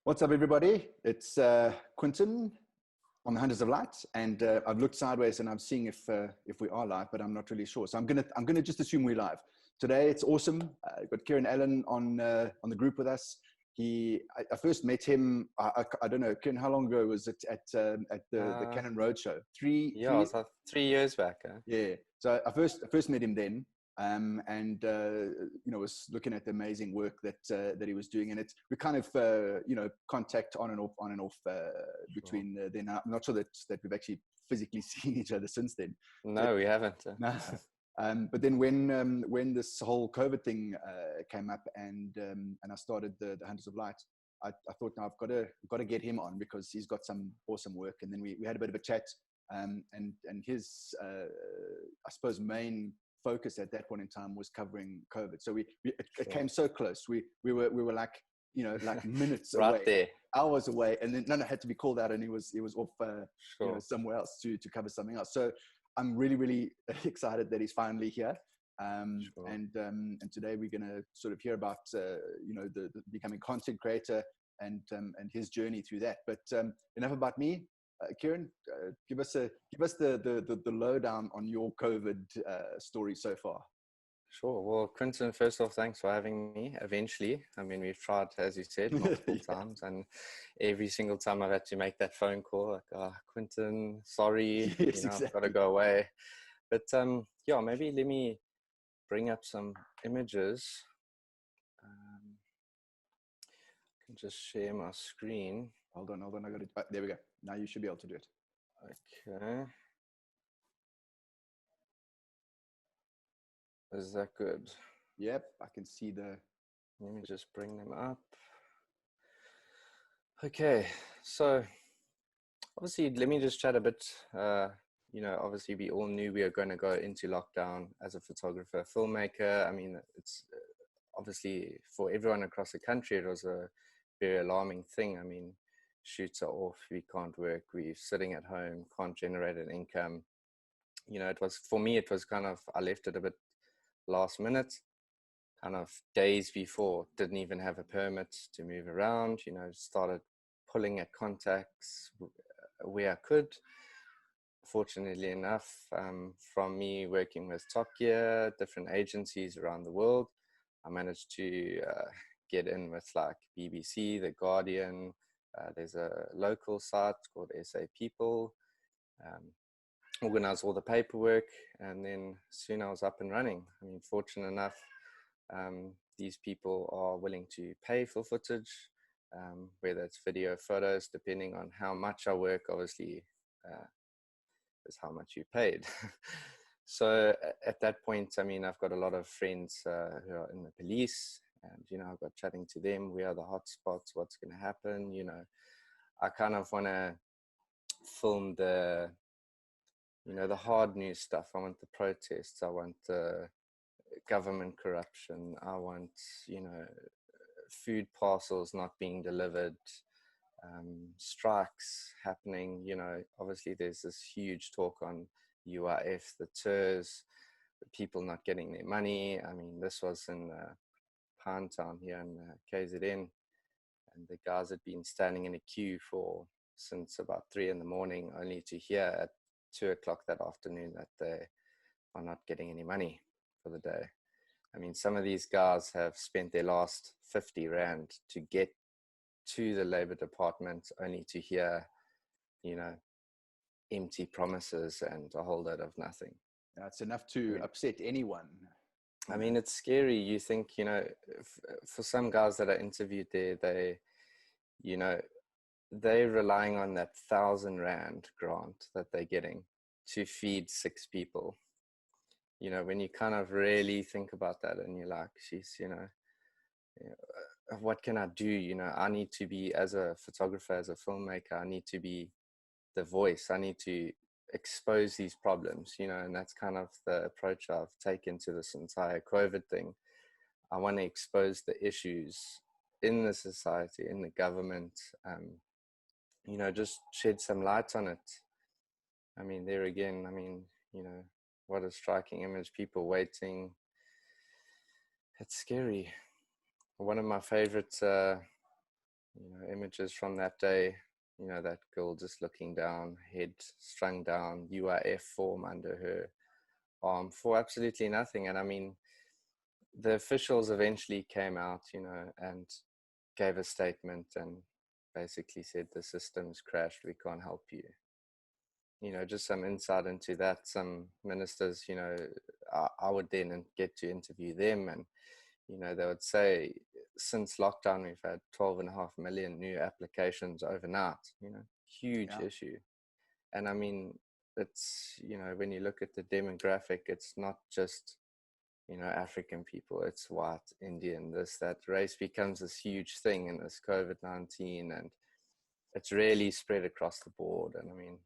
What's up, everybody? It's Quinton on the Hunters of Light, and I've looked sideways and I'm seeing if we are live, but I'm not really sure. So I'm gonna just assume we're live today. It's awesome. We've got KierranAllen on the group with us. I first met him. I don't know, Kieran, how long ago was it at the Cannon Roadshow? Yeah, it was like 3 years back. Yeah. So I first met him then. And was looking at the amazing work that he was doing, and we kind of contact on and off between then. I'm not sure that we've actually physically seen each other since then. No, we haven't. No. But then when this whole COVID thing came up, and I started the Hunters of Light, I thought, now I've got to get him on because he's got some awesome work. And then we had a bit of a chat, and his I suppose main focus at that point in time was covering COVID. So it came so close. We were like minutes right away, there, hours away, and then had to be called out, and he was off somewhere else to cover something else. So I'm really excited that he's finally here. And today we're going to sort of hear about the becoming content creator and his journey through that. But enough about me. Kierran, give us the lowdown on your COVID story so far. Sure. Well, Quinton, first off, thanks for having me. Eventually, I mean, we've tried, as you said, multiple times, and every single time I've had to make that phone call, like, Quinton, sorry, yes, exactly. I've got to go away. But maybe let me bring up some images. I can just share my screen. Hold on. I got it. There we go. Now you should be able to do it. Okay. Is that good? Yep, I can see the... Let me just bring them up. Okay, so obviously, let me just chat a bit. Obviously, we all knew we were going to go into lockdown as a photographer, filmmaker. I mean, it's obviously for everyone across the country, it was a very alarming thing. I mean, shoots are off, we can't work, we're sitting at home, can't generate an income. It was, for me, it was kind of, I left it a bit last minute, kind of days before, didn't even have a permit to move around, started pulling at contacts where I could. Fortunately enough, from me working with Top Gear, different agencies around the world, I managed to get in with like BBC, The Guardian. There's a local site called SA People, organized all the paperwork, and then soon I was up and running. I mean, fortunate enough, these people are willing to pay for footage, whether it's video, photos, depending on how much I work, obviously, is how much you paid. So at that point, I mean, I've got a lot of friends who are in the police, and, I've got chatting to them, where are the hot spots, what's going to happen, I kind of want to film the hard news stuff. I want the protests, I want the government corruption, I want, food parcels not being delivered, strikes happening, obviously there's this huge talk on UIF, the tours, the people not getting their money. I mean, this was in Pound Town here in KZN, and the guys had been standing in a queue since about 3 in the morning, only to hear at 2 o'clock that afternoon that they are not getting any money for the day. I mean, some of these guys have spent their last 50 Rand to get to the Labour Department, only to hear, empty promises and a whole lot of nothing. It's enough to upset anyone. I mean, it's scary. You think, for some guys that are interviewed there, they're relying on that 1,000 Rand grant that they're getting to feed 6 people. When you kind of really think about that, and you're like, geez, what can I do? I need to be, as a photographer, as a filmmaker, I need to be the voice. I need to expose these problems, and that's kind of the approach I've taken to this entire COVID thing. I want to expose the issues in the society, in the government, just shed some light on it. I mean, there again, what a striking image, people waiting. It's scary. One of my favorite you know, images from that day, you know, that girl just looking down, head strung down, UIF form under her arm for absolutely nothing. And I mean, the officials eventually came out, you know, and gave a statement and basically said the system's crashed, we can't help you. You know, just some insight into that. Some ministers, you know, I would then get to interview them, and you know, they would say since lockdown we've had 12.5 million new applications overnight. You know, huge issue. And I mean, it's, you know, when you look at the demographic, it's not just, you know, African people, it's white, Indian, this, that. Race becomes this huge thing in this COVID-19, and it's really spread across the board. And I mean,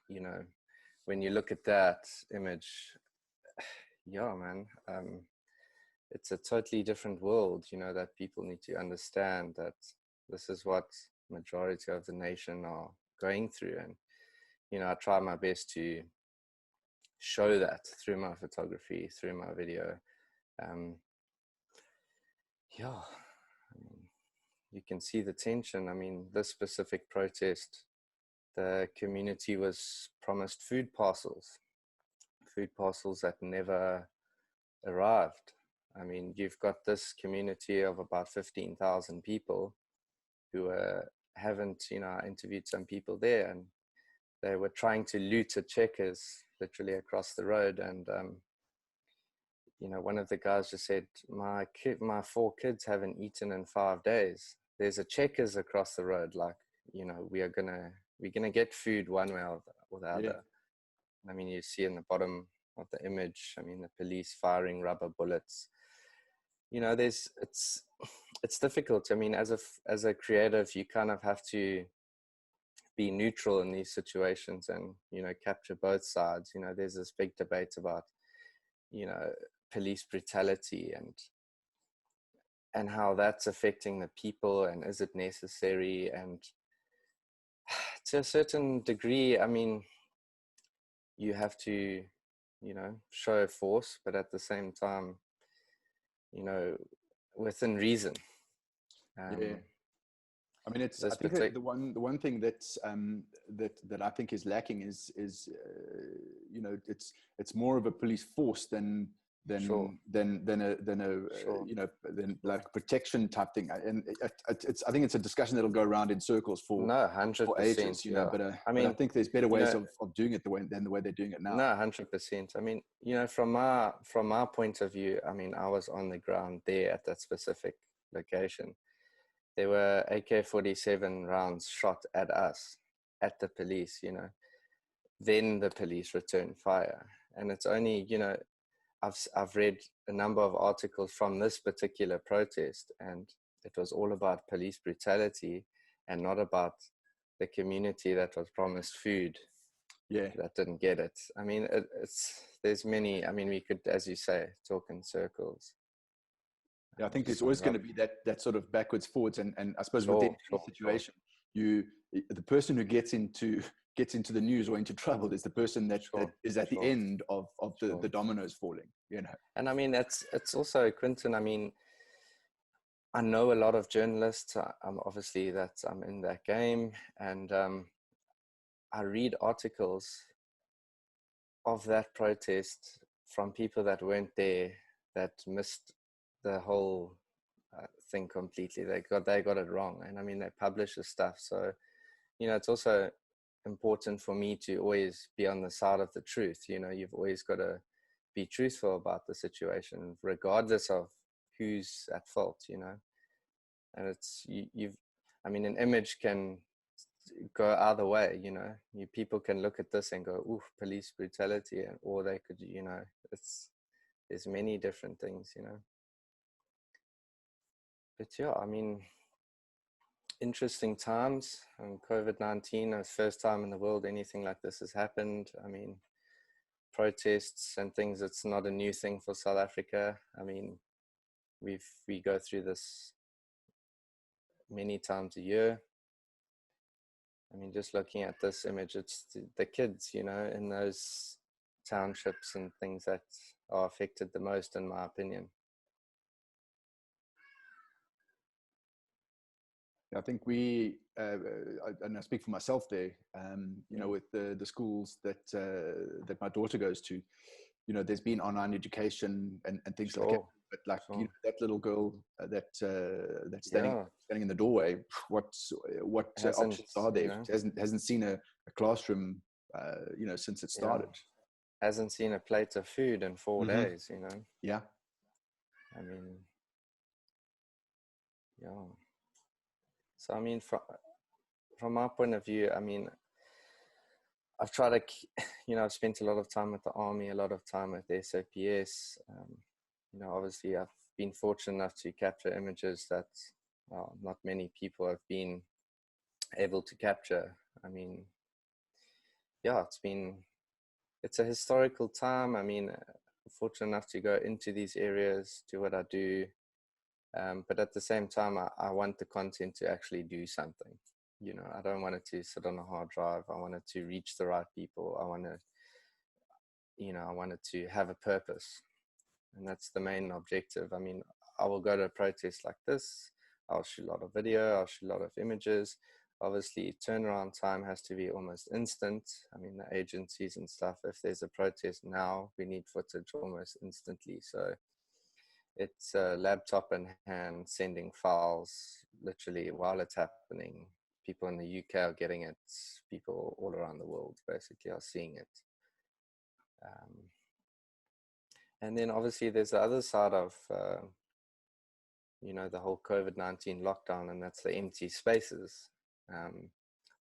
you know, when you look at that image, yeah, man, it's a totally different world, you know, that people need to understand that this is what majority of the nation are going through. And, you know, I try my best to show that through my photography, through my video. Yeah, I mean, you can see the tension. I mean, this specific protest, the community was promised food parcels that never arrived. I mean, you've got this community of about 15,000 people who haven't, you know, I interviewed some people there, and they were trying to loot a Checkers literally across the road. And, you know, one of the guys just said, my 4 kids haven't eaten in 5 days. There's a Checkers across the road. Like, you know, we're gonna get food one way or the other. I mean, you see in the bottom of the image, I mean, the police firing rubber bullets. You know, it's difficult. I mean, as a creative, you kind of have to be neutral in these situations and, you know, capture both sides. You know, there's this big debate about, you know, police brutality and how that's affecting the people, and is it necessary? And to a certain degree, I mean, you have to, you know, show force, but at the same time, you know, within reason. I mean, I think the one thing that's that I think is lacking is you know, it's more of a police force than a you know, than like protection type thing. And I think it's a discussion that'll go around in circles for 100%, for ages, you know. But I mean, I think there's better ways of doing it than the way they're doing it now. No, 100%. I mean, you know, from my point of view, I mean, I was on the ground there at that specific location. There were AK-47 rounds shot at us, at the police, you know. Then the police returned fire. And it's only, you know, I've read a number of articles from this particular protest, and it was all about police brutality and not about the community that was promised food. That didn't get it. I mean, there's many, I mean, we could, as you say, talk in circles. Yeah, I think there's always going to be that sort of backwards, forwards, and I suppose within any situation, the person who gets into the news or into trouble is the person that is at the end of the dominoes falling, you know. And I mean, it's also, Quentin, I mean, I know a lot of journalists. I'm obviously I'm in that game, and I read articles of that protest from people that weren't there, that missed the whole thing completely. They got it wrong. And I mean, they publish this stuff. So, you know, it's also important for me to always be on the side of the truth. You know, you've always got to be truthful about the situation, regardless of who's at fault, you know. And it's, I mean, an image can go either way, you know. People can look at this and go, ooh, police brutality, or they could, you know, there's many different things, you know. But yeah, I mean, interesting times. COVID-19, the first time in the world anything like this has happened. I mean, protests and things, it's not a new thing for South Africa. I mean, we go through this many times a year. I mean, just looking at this image, it's the kids, you know, in those townships and things that are affected the most, in my opinion. I think and I speak for myself there, you know, with the schools that my daughter goes to, you know, there's been online education and things like that. But like, you know, that little girl that's standing in the doorway, what options are there? You know? She hasn't seen a classroom, you know, since it started. Hasn't seen a plate of food in 4 days, you know. Yeah. I mean, yeah. So I mean, from my point of view, I mean, I've tried to, you know, I've spent a lot of time with the army, a lot of time with the SAPS. You know, obviously I've been fortunate enough to capture images that not many people have been able to capture. I mean, yeah, it's a historical time. I mean, fortunate enough to go into these areas, do what I do. But at the same time, I want the content to actually do something. You know, I don't want it to sit on a hard drive. I want it to reach the right people. I want it to have a purpose. And that's the main objective. I mean, I will go to a protest like this. I'll shoot a lot of video. I'll shoot a lot of images. Obviously, turnaround time has to be almost instant. I mean, the agencies and stuff, if there's a protest now, we need footage almost instantly. So it's a laptop in hand, sending files literally while it's happening. People in the UK are getting it. People all around the world basically are seeing it. And then obviously there's the other side of, you know, the whole COVID-19 lockdown, and that's the empty spaces.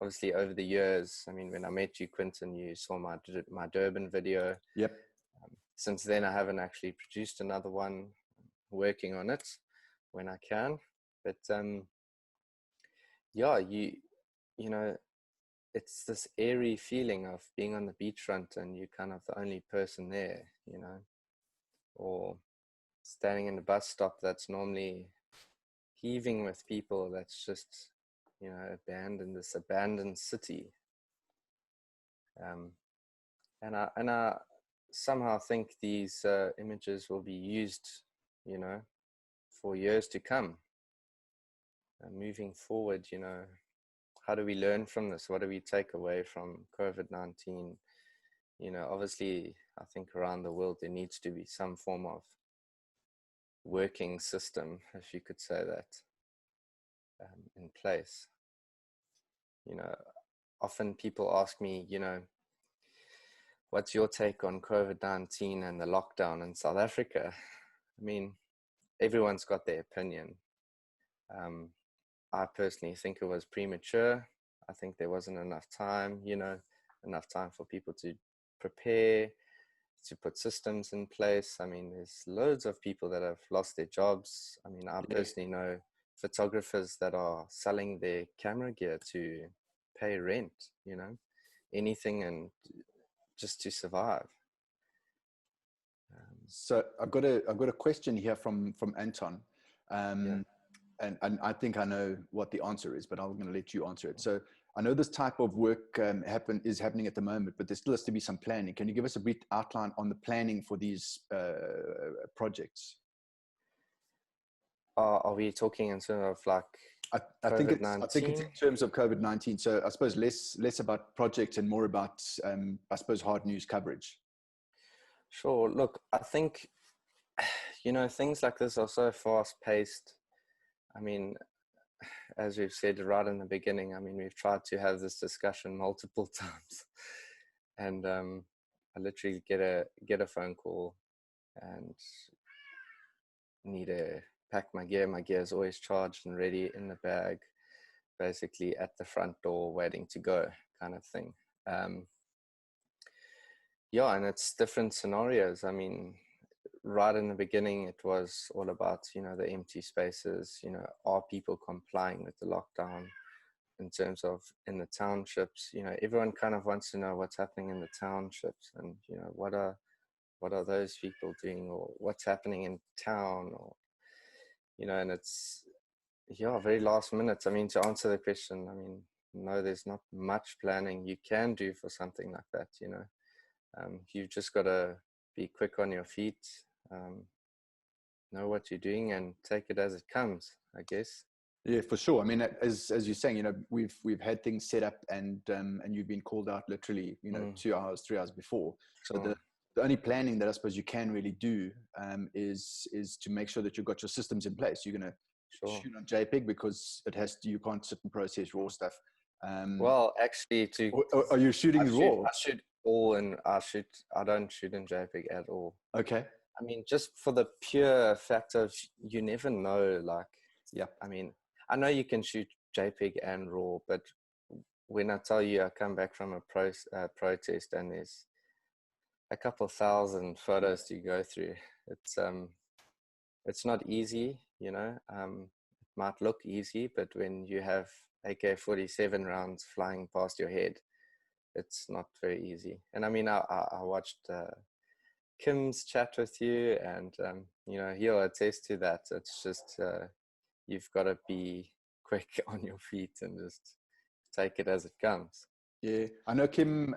Obviously over the years, I mean, when I met you, Quinton, you saw my Durban video. Yep. Since then, I haven't actually produced another one. Working on it when I can, but yeah, you know, it's this airy feeling of being on the beachfront and you're kind of the only person there, you know, or standing in the bus stop that's normally heaving with people, that's just, you know, this abandoned city. And I somehow think these images will be used, you know, for years to come. Moving forward, you know, how do we learn from this? What do we take away from COVID-19? You know, obviously, I think around the world there needs to be some form of working system, if you could say that, in place. You know, often people ask me, you know, what's your take on COVID-19 and the lockdown in South Africa? I mean, everyone's got their opinion. I personally think it was premature. I think there wasn't enough time, you know, enough time for people to prepare, to put systems in place. I mean, there's loads of people that have lost their jobs. I mean, I personally know photographers that are selling their camera gear to pay rent, you know, anything, and just to survive. So I've got a question here from Anton. And I think I know what the answer is, but I'm going to let you answer it. So I know this type of work is happening at the moment, but there still has to be some planning. Can you give us a brief outline on the planning for these projects? Are we talking in terms of like I think it's in terms of COVID-19. So I suppose less about projects and more about, I suppose, hard news coverage. Sure. Look, I think, you know, things like this are so fast paced. I mean, as we've said right in the beginning, I mean, we've tried to have this discussion multiple times, and I literally get a phone call and need to pack my gear. My gear is always charged and ready in the bag, basically at the front door waiting to go, kind of thing. Yeah, and it's different scenarios. I mean, right in the beginning, it was all about, you know, the empty spaces, you know, are people complying with the lockdown in terms of in the townships? You know, everyone kind of wants to know what's happening in the townships, and, you know, what are those people doing, or what's happening in town, or, you know, and it's, yeah, very last minute. I mean, to answer the question, I mean, no, there's not much planning you can do for something like that, you know. You've just got to be quick on your feet, know what you're doing, and take it as it comes, I guess. Yeah, for sure. I mean, as you're saying, we've had things set up, and you've been called out literally, 2 hours, 3 hours before. So Sure. the only planning that I suppose you can really do is to make sure that you've got your systems in place. You're going to shoot on JPEG because you can't sit and process raw stuff. Well, actually, are you shooting raw? I shoot all, and I don't shoot in JPEG at all. Okay. I mean, just for the pure fact of you never know, like, yeah. I mean, I know you can shoot JPEG and RAW, but when I tell you I come back from a protest and there's a couple thousand photos to go through, it's not easy, it might look easy, but when you have AK-47 rounds flying past your head, it's not very easy. And I mean, I watched Kim's chat with you, and he'll attest to that. It's just you've got to be quick on your feet and just take it as it comes. Yeah, I know Kim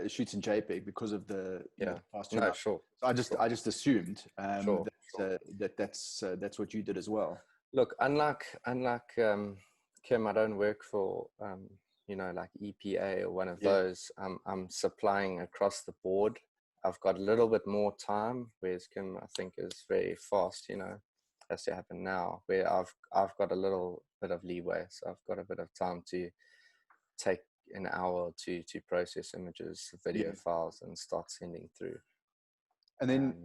shoots in JPEG because of the fast turnout. Sure. So I just assumed that's what you did as well. Look, unlike Kim, I don't work for like EPA or one of those. I'm supplying across the board. I've got a little bit more time, whereas Kim, I think, is very fast. Has to happen now. Where I've got a little bit of leeway, so I've got a bit of time to take an hour or two to process images, video files, and start sending through. And then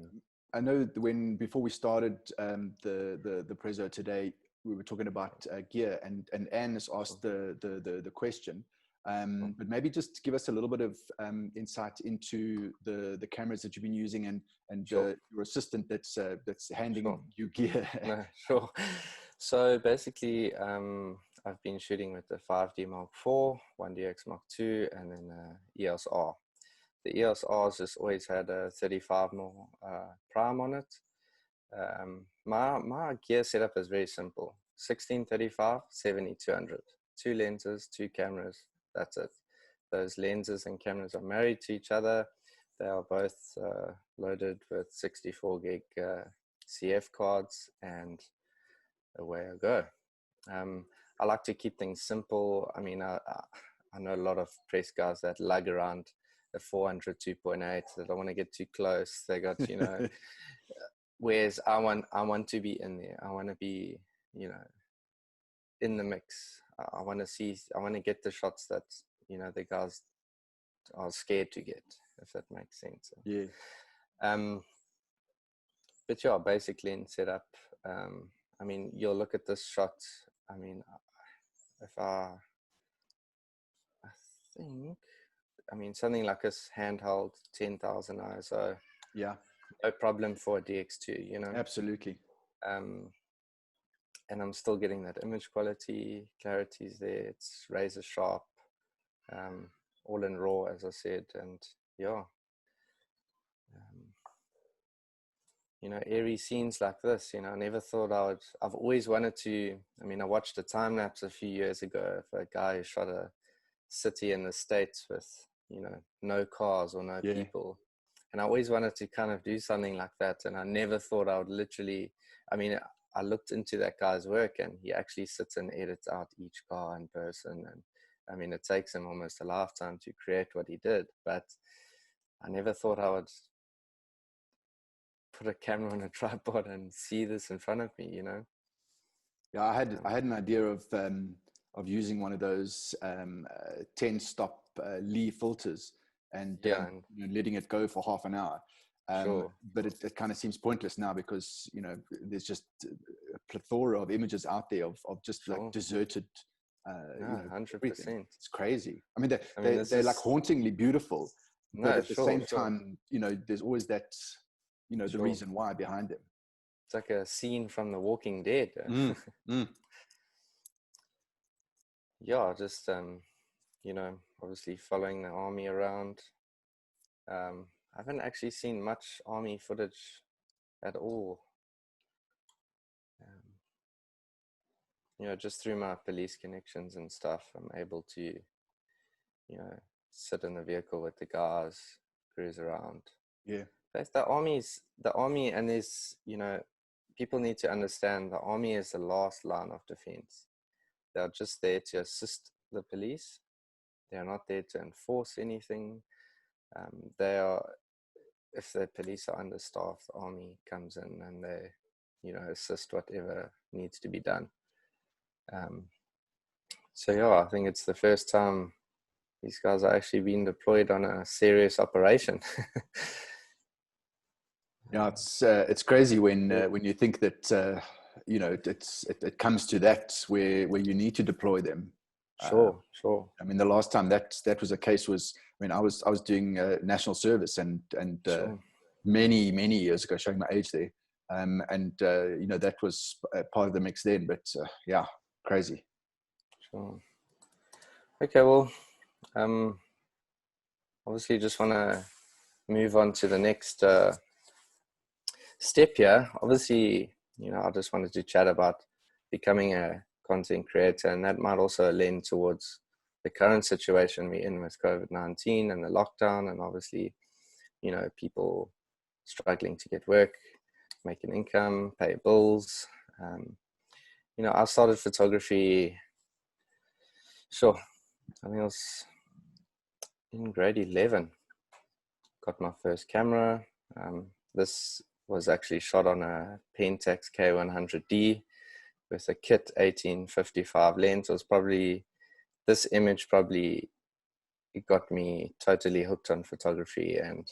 I know before we started the Prezzo today, we were talking about gear, and Anne has asked the question. But maybe just give us a little bit of insight into the cameras that you've been using and your assistant that's handing you gear. No, sure. So basically, I've been shooting with the 5D Mark IV, 1DX Mark II, and then EOS R. The EOS R's just always had a 35mm prime on it. My gear setup is very simple: 16-35, 70-200, 2 lenses, 2 cameras. That's it. Those lenses and cameras are married to each other. They are both loaded with 64 gig CF cards, and away I go. I like to keep things simple. I mean, I know a lot of press guys that lug around a 400 2.8. They don't want to get too close. They got, whereas I want to be in there. I want to be, in the mix. I want to get the shots that, the guys are scared to get, if that makes sense. Yeah. But yeah, basically in setup, I mean, you'll look at this shot. I mean, I think, something like this handheld 10,000 ISO. Yeah. No problem for a DX2, Absolutely. And I'm still getting that image quality, clarity's there. It's razor sharp, all in RAW, as I said. And yeah, airy scenes like this, I never thought I've always wanted to. I watched a time lapse a few years ago of a guy who shot a city in the States with, no cars or no people. And I always wanted to kind of do something like that. And I never thought I would literally, I looked into that guy's work, and he actually sits and edits out each car in person. And it takes him almost a lifetime to create what he did. But I never thought I would put a camera on a tripod and see this in front of me, Yeah, I had an idea of using one of those 10-stop Lee filters and letting it go for half an hour. But it kind of seems pointless now because there's just a plethora of images out there of just like deserted. 100%. It's crazy. They're like hauntingly beautiful, but at the same time, there's always that. The reason why behind it. It's like a scene from The Walking Dead. Yeah, just, obviously following the army around. I haven't actually seen much army footage at all. Just through my police connections and stuff, I'm able to, sit in the vehicle with the guys, cruise around. Yeah. The army, and there's, people need to understand the army is the last line of defense. They're just there to assist the police. They're not there to enforce anything. They are, if the police are understaffed, the army comes in and they, you know, assist whatever needs to be done. So yeah, I think it's the first time these guys are actually being deployed on a serious operation. Yeah, it's crazy when you think that you know it comes to that where you need to deploy them. Sure. I mean, the last time that was a case was when I was doing national service and Sure. many years ago, showing my age there, and you know, that was part of the mix then. But yeah, crazy. Sure. Okay, well, obviously, just want to move on to the next step here. Obviously, you know, I just wanted to chat about becoming a content creator, and that might also lend towards the current situation we're in with COVID-19 and the lockdown, and obviously, you know, people struggling to get work, make an income, pay bills. You know, I started photography, sure, I think I was in grade 11. Got my first camera. This was actually shot on a Pentax K100D with a kit 1855 lens. It was probably, this image probably, it got me totally hooked on photography, and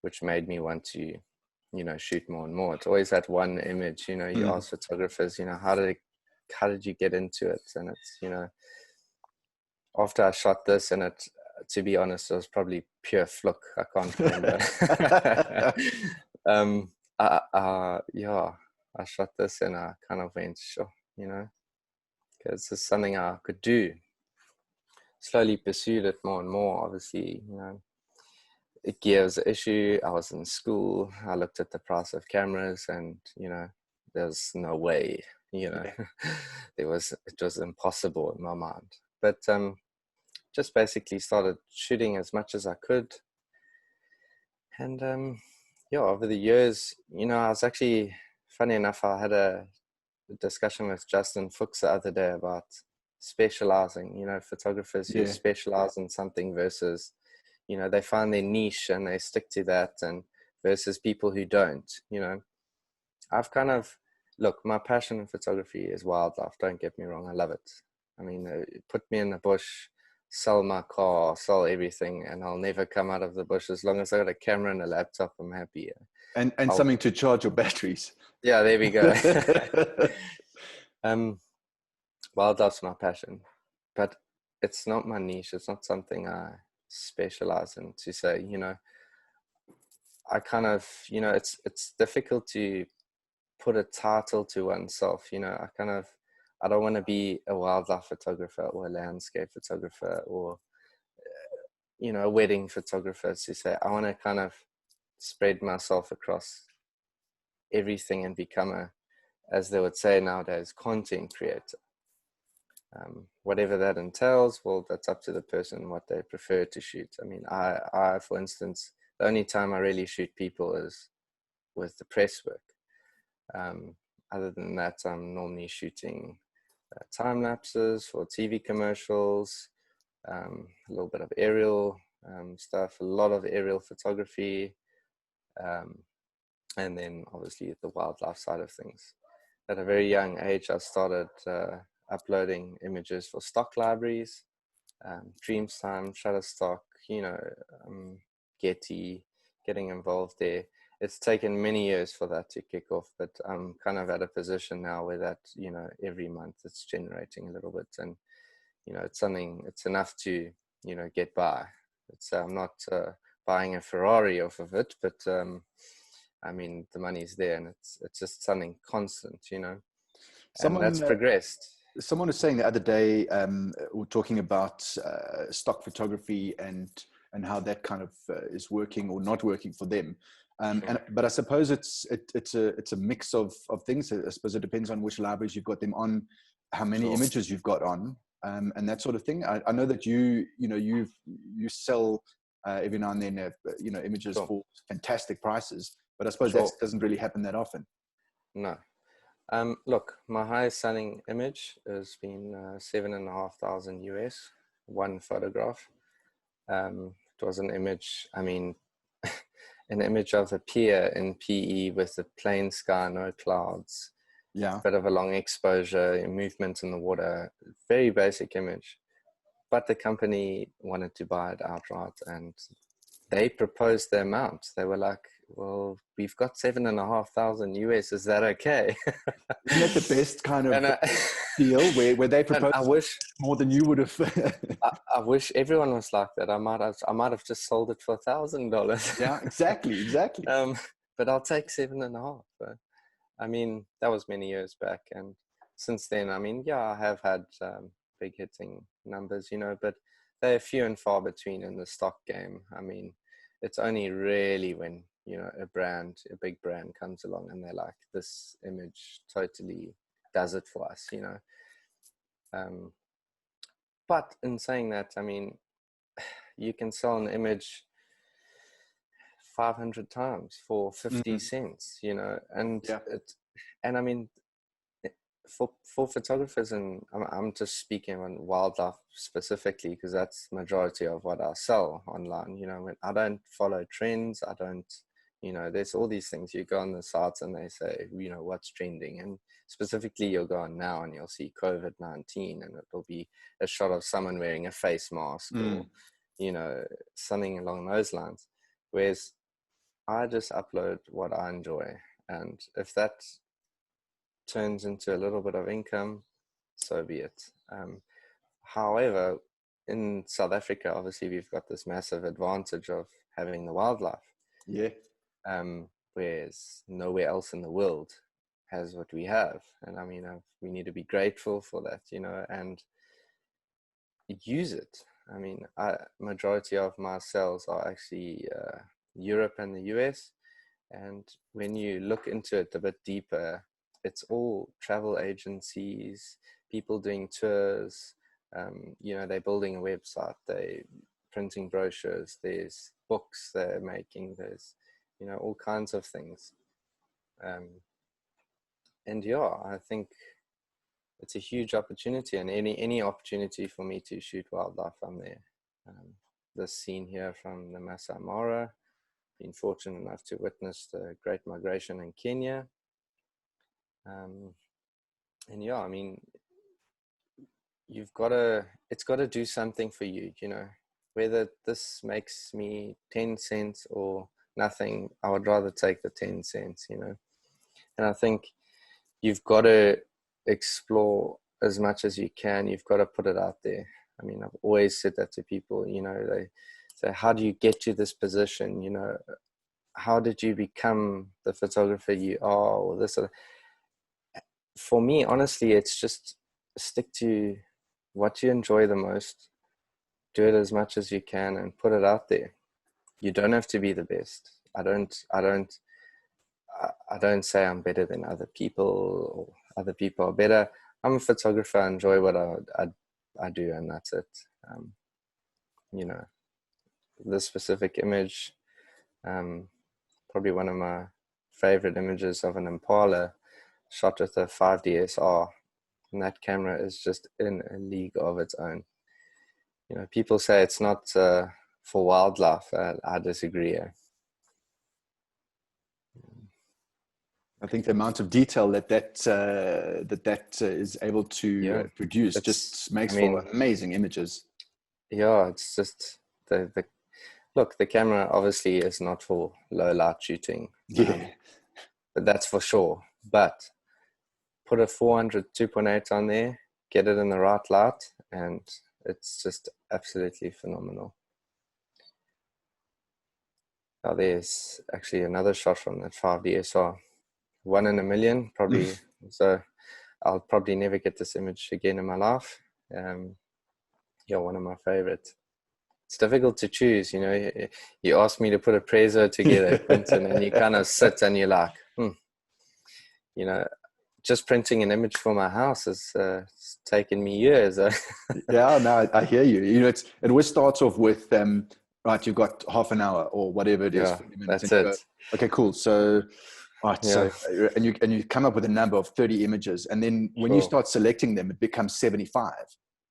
which made me want to, you know, shoot more and more. It's always that one image, you know, you ask photographers, you know, how did you get into it? And it's, you know, after I shot this, and it, to be honest, it was probably pure fluke. I can't remember. Yeah, I shot this and I kind of went, sure, you know, because it's something I could do. Slowly pursued it more and more. Obviously, you know, it gives an issue. I was in school. I looked at the price of cameras, and you know, there's no way. You know, it was impossible in my mind. But just basically started shooting as much as I could, and yeah, over the years, you know, I was actually, funny enough, I had a discussion with Justin Fuchs the other day about specializing, you know, photographers who specialize in something versus, you know, they find their niche and they stick to that, and versus people who don't. You know, I've kind of, look, my passion in photography is wildlife, don't get me wrong, I love it. I mean, put me in the bush, sell my car, sell everything, and I'll never come out of the bush. As long as I got a camera and a laptop, I'm happy. And something to charge your batteries. Yeah, there we go. Wildlife's my passion, but it's not my niche. It's not something I specialize in, to say, you know. I kind of, you know, it's difficult to put a title to oneself. You know, I don't want to be a wildlife photographer or a landscape photographer or, you know, a wedding photographer, to say. I want to kind of spread myself across everything and become a, as they would say nowadays, content creator. Whatever that entails, well, that's up to the person what they prefer to shoot. I mean, I, for instance, the only time I really shoot people is with the press work. Other than that, I'm normally shooting time lapses for TV commercials, a little bit of aerial stuff, a lot of aerial photography, and then obviously the wildlife side of things. At a very young age, I started uploading images for stock libraries, Dreamtime, Shutterstock, you know, Getty, getting involved there. It's taken many years for that to kick off, but I'm kind of at a position now where that, you know, every month it's generating a little bit, and, you know, it's something, it's enough to, you know, get by. It's, I'm not buying a Ferrari off of it, but I mean, the money's there, and it's just something constant, you know, and that's progressed. Someone was saying the other day, we're talking about stock photography and how that kind of is working or not working for them. Sure. But I suppose it's a mix of things. I suppose it depends on which libraries you've got them on, how many images you've got on, and that sort of thing. I know that you sell every now and then, you know, images for fantastic prices, but I suppose that doesn't really happen that often. No. Look, my highest selling image has been 7,500 US, one photograph. It was an image, I mean, an image of a pier in PE with a plain sky, no clouds. Yeah. Bit of a long exposure, movement in the water, very basic image. But the company wanted to buy it outright, and they proposed the amount. They were like, well, we've got 7,500 US. Is that okay? Isn't that the best kind of deal where they propose I wish more than you would have? I wish everyone was like that. I might have just sold it for $1,000. Yeah, exactly. But I'll take 7,500. But, I mean, that was many years back, and since then, I mean, yeah, I have had big hitting numbers, you know, but they're few and far between in the stock game. I mean, it's only really when, you know, a big brand comes along and they're like, this image totally does it for us, you know. But in saying that, I mean, you can sell an image 500 times for 50 cents, you know, and yeah. I mean, for photographers, and I'm just speaking on wildlife specifically because that's majority of what I sell online. You know, when I don't follow trends, I don't, you know, there's all these things. You go on the sites and they say, you know, what's trending, and specifically you'll go on now and you'll see COVID-19, and it'll be a shot of someone wearing a face mask or, you know, something along those lines. Whereas I just upload what I enjoy, and if that turns into a little bit of income, so be it. However, in South Africa, obviously we've got this massive advantage of having the wildlife. Yeah. Whereas nowhere else in the world has what we have. And I mean, we need to be grateful for that, you know, and use it. I mean, majority of my sales are actually Europe and the US. And when you look into it a bit deeper, it's all travel agencies, people doing tours, you know, they're building a website, they're printing brochures, there's books they're making, there's, you know, all kinds of things. And yeah, I think it's a huge opportunity, and any opportunity for me to shoot wildlife, I'm there. This scene here from the Masai Mara, been fortunate enough to witness the Great Migration in Kenya. And yeah, I mean, it's got to do something for you, you know, whether this makes me 10 cents or nothing, I would rather take the 10 cents, you know. And I think you've got to explore as much as you can. You've got to put it out there. I mean, I've always said that to people, you know, they say, how do you get to this position? You know, how did you become the photographer you are, or this or that? For me, honestly, it's just stick to what you enjoy the most, do it as much as you can, and put it out there. You don't have to be the best. I don't say I'm better than other people or other people are better. I'm a photographer. I enjoy what I do, and that's it. You know, this specific image, probably one of my favorite images of an impala shot with a 5DSR, and that camera is just in a league of its own. You know, people say it's not for wildlife. I disagree. I think the amount of detail that is able to produce just makes for amazing images. Yeah, it's just the camera obviously is not for low light shooting. Yeah, but that's for sure. But put a 400 2.8 on there, get it in the right light, and it's just absolutely phenomenal. Now there's actually another shot from that 5DSR. 1 in a million, probably. So I'll probably never get this image again in my life. Yeah, one of my favorites. It's difficult to choose, you know. You ask me to put a preso together, Quentin, and you kind of sit and you're like, you know, just printing an image for my house has taken me years. Yeah, no, I hear you. You know, it always starts off with, right, you've got half an hour or whatever it is. Yeah, that's it. Okay, cool. So Oh, so, and you come up with a number of 30 images, and then when you start selecting them, it becomes 75.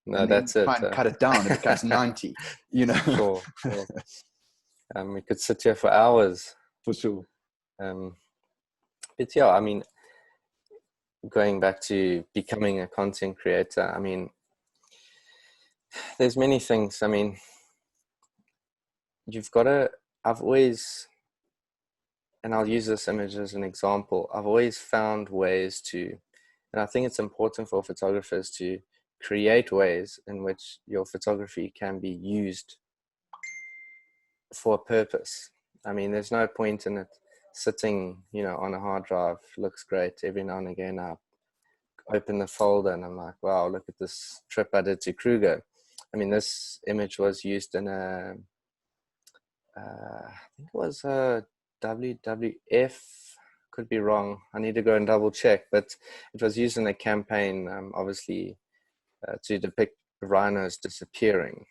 No, and that's it. Try and cut it down, it becomes 90. You know. Sure. We could sit here for hours. For sure. But yeah, I mean, going back to becoming a content creator, I mean, there's many things. I mean, I've always, and I'll use this image as an example, I've always found ways to, and I think it's important for photographers to create ways in which your photography can be used for a purpose. I mean, there's no point in it sitting, on a hard drive. Looks great. Every now and again, I open the folder and I'm like, wow, look at this trip I did to Kruger. I mean, this image was used in I think it was a WWF, could be wrong. I need to go and double check, but it was used in a campaign, obviously, to depict rhinos disappearing.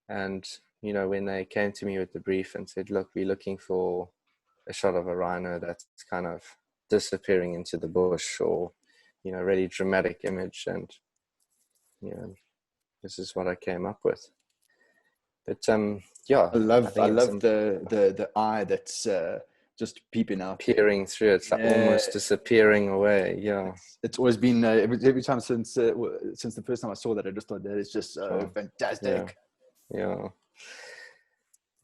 And, when they came to me with the brief and said, look, we're looking for a shot of a rhino that's kind of disappearing into the bush, or, really dramatic image. And, this is what I came up with. But yeah, I love the eye that's just peeping out, peering through. It's like almost disappearing away. Yeah, it's always been every time since the first time I saw that, I just thought that is just so fantastic. Yeah.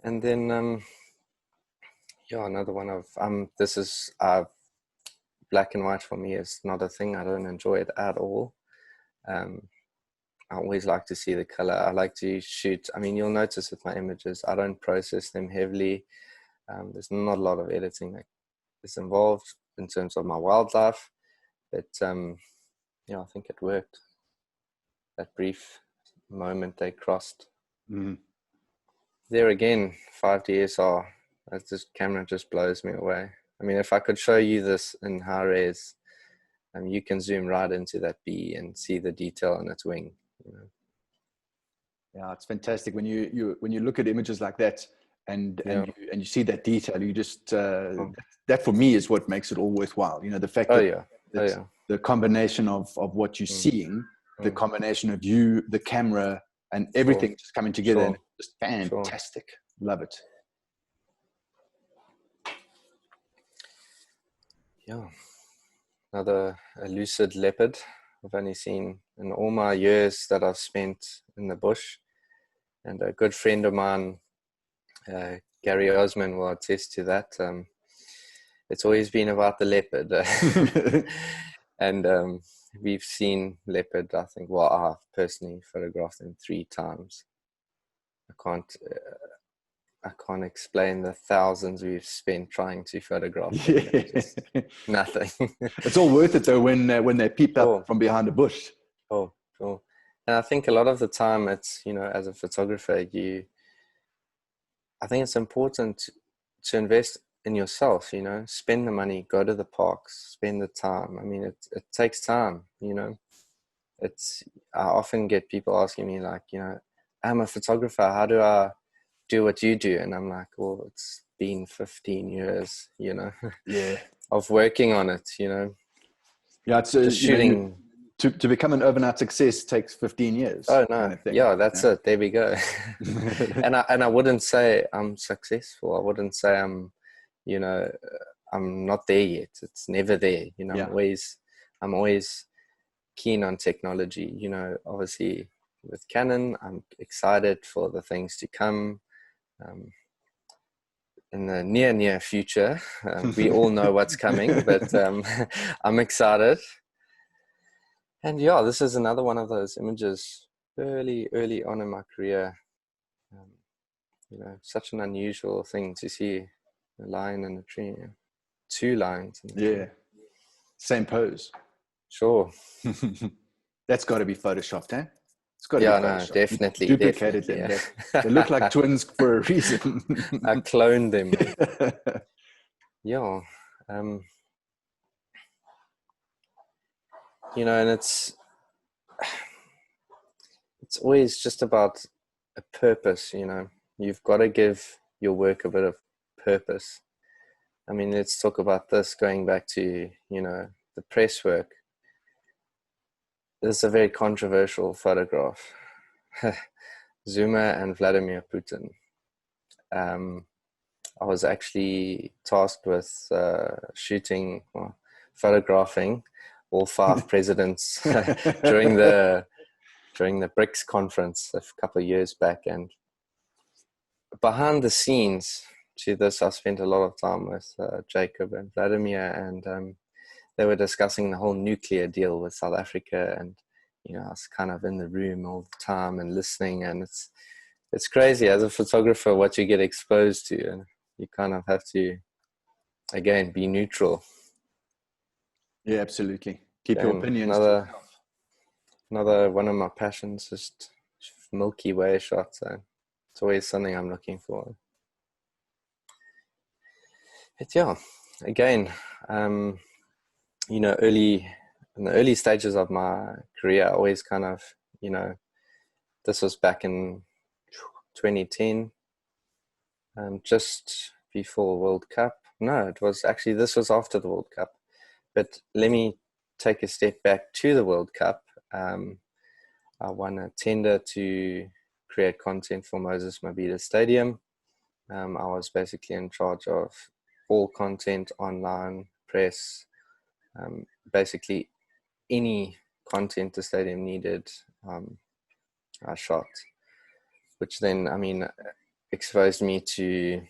And then another one of this is black and white for me is not a thing. I don't enjoy it at all. I always like to see the color. I like to shoot. I mean, you'll notice with my images, I don't process them heavily. There's not a lot of editing that is involved in terms of my wildlife. But I think it worked. That brief moment they crossed. Mm-hmm. There again, 5DSR. This camera just blows me away. I mean, if I could show you this in high res, you can zoom right into that bee and see the detail in its wing. Yeah, it's fantastic when you look at images like that and you see that detail. You just that for me is what makes it all worthwhile. The fact that the combination of what you're seeing, the combination of you, the camera, and everything just coming together, and it's just fantastic. Love it. Yeah. Another elusive leopard I've only seen in all my years that I've spent in the bush. And a good friend of mine, Gary Osman, will attest to that. It's always been about the leopard. And we've seen leopard, I think, I've personally photographed them 3 times. I can't explain the thousands we've spent trying to photograph them. Nothing. It's all worth it though when they peep up from behind a bush. Sure. And I think a lot of the time it's, as a photographer, I think it's important to invest in yourself, spend the money, go to the parks, spend the time. I mean, it takes time, I often get people asking me like, I'm a photographer. How do I do what you do? And I'm like, well, it's been 15 years, of working on it, Yeah, it's just shooting. To become an overnight success takes 15 years. Oh no, kind of thing, that's it. There we go. and I wouldn't say I'm successful. I wouldn't say I'm, I'm not there yet. It's never there. I'm always keen on technology. Obviously with Canon, I'm excited for the things to come. In the near future, we all know what's coming, but I'm excited. And this is another one of those images early on in my career. Such an unusual thing to see a lion in a tree, 2 lions in a tree. Same pose. Sure. That's got to be photoshopped, eh? It's got to be photoshopped. No, definitely. You duplicated them. Yeah. They look like twins for a reason. I cloned them. And it's always just about a purpose. You've got to give your work a bit of purpose. I mean, let's talk about this going back to, you know, the press work. This is a very controversial photograph. Zuma and Vladimir Putin. I was actually tasked with photographing all 5 presidents during the BRICS conference a couple of years back. And behind the scenes to this, I spent a lot of time with Jacob and Vladimir, and they were discussing the whole nuclear deal with South Africa. And, you know, I was kind of in the room all the time and listening, and it's crazy as a photographer what you get exposed to, and you kind of have to, again, be neutral. Yeah, absolutely. Keep your opinions. Another one of my passions is Milky Way shots. So it's always something I'm looking for. But yeah, again, you know, in the early stages of my career, I always kind of, you know, this was back in 2010, just before World Cup. No, this was after the World Cup. But let me take a step back to the World Cup. I won a tender to create content for Moses Mabhida Stadium. I was basically in charge of all content, online, press, basically any content the stadium needed, I shot, which then, I mean, exposed me to,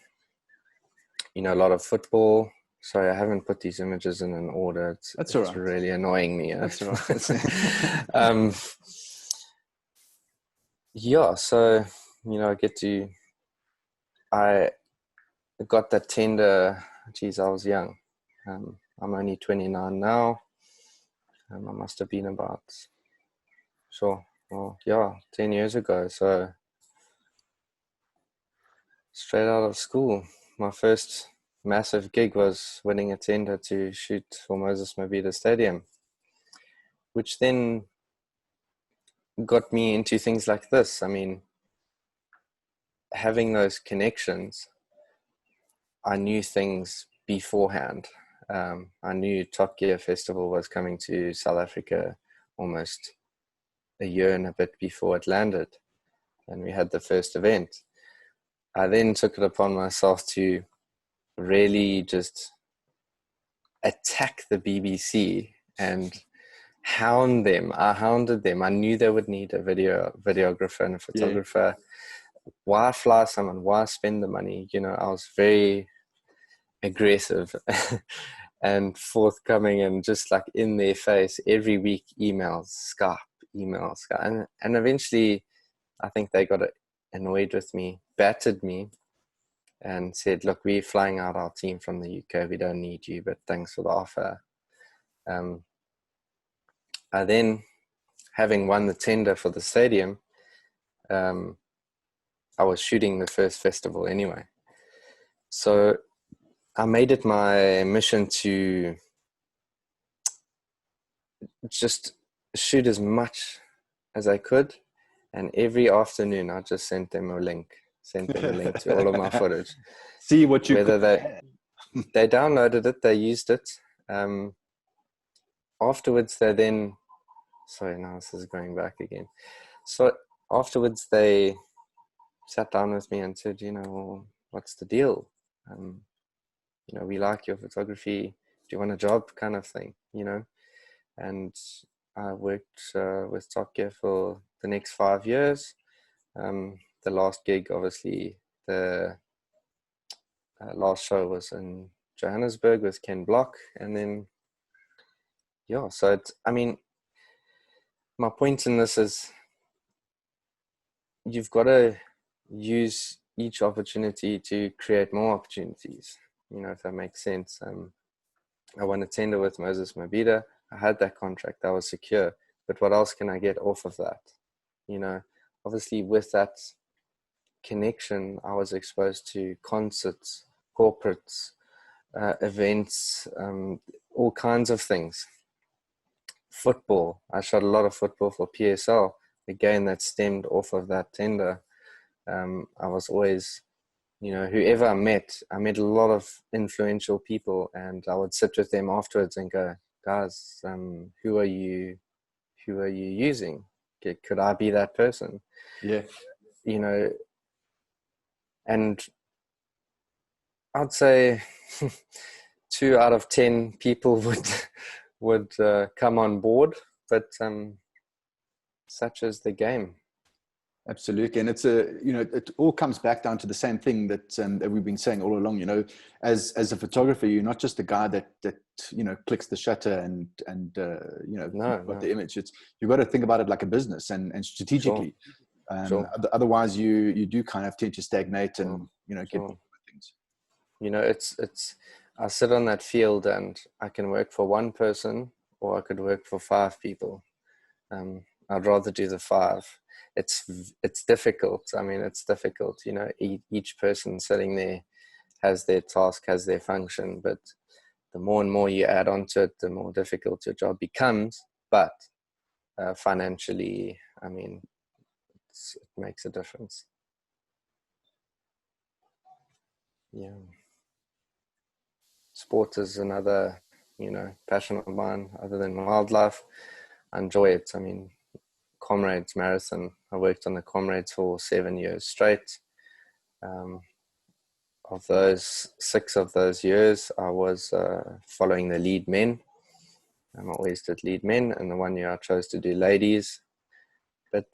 you know, a lot of football. Sorry, I haven't put these images in an order. That's all right. It's really annoying me. That's all right. Yeah, so, you know, I got that tender. Geez, I was young. I'm only 29 now. I must have been about, 10 years ago. So straight out of school, my first massive gig was winning a tender to shoot for Moses Mabhida Stadium, which then got me into things like this. I mean, having those connections, I knew things beforehand. I knew Top Gear Festival was coming to South Africa almost a year and a bit before it landed, and we had the first event. I then took it upon myself to really just attack the BBC and hound them. I hounded them. I knew they would need a videographer and a photographer. Yeah. Why fly someone? Why spend the money? You know, I was very aggressive and forthcoming and just like in their face every week, emails, Skype. And eventually I think they got annoyed with me, battered me, and said, look, we're flying out our team from the UK. We don't need you, but thanks for the offer. I then, having won the tender for the stadium, I was shooting the first festival anyway. So I made it my mission to just shoot as much as I could. And every afternoon, I just sent them a link to all of my footage. See what you Whether they downloaded it, they used it. Afterwards, they then, sorry, now this is going back again. So afterwards, they sat down with me and said, you know, well, what's the deal? You know, we like your photography. Do you want a job, kind of thing, you know? And I worked with Top Gear for the next 5 years. The last gig, obviously, the last show was in Johannesburg with Ken Block. And then, yeah, so I mean, my point in this is you've got to use each opportunity to create more opportunities, you know, if that makes sense. I won a tender with Moses Mabhida. I had that contract. That was secure. But what else can I get off of that? You know, obviously with that connection, I was exposed to concerts, corporates, events, all kinds of things. Football. I shot a lot of football for PSL. Again, that stemmed off of that tender. I was always, whoever I met a lot of influential people, and I would sit with them afterwards and go, guys, who are you using? Could I be that person? Yeah. And I'd say 2 out of 10 people would come on board, but such is the game. Absolutely. And it's it all comes back down to the same thing that we've been saying all along. As a photographer, you're not just a guy that clicks the shutter and got the image. You've got to think about it like a business and strategically. Sure. Otherwise you do kind of tend to stagnate and get things. It's I sit on that field and I can work for one person or I could work for 5 people. I'd rather do the 5. It's difficult. I mean, it's difficult. Each person sitting there has their task, has their function, but the more and more you add on to it, the more difficult your job becomes. But financially, I mean, it makes a difference. Yeah. Sport is another, passion of mine other than wildlife. I enjoy it. I mean, Comrades Marathon, I worked on the Comrades for 7 years straight. Of those, 6 of those years, I was following the lead men. I always did lead men, and the 1 year I chose to do ladies. But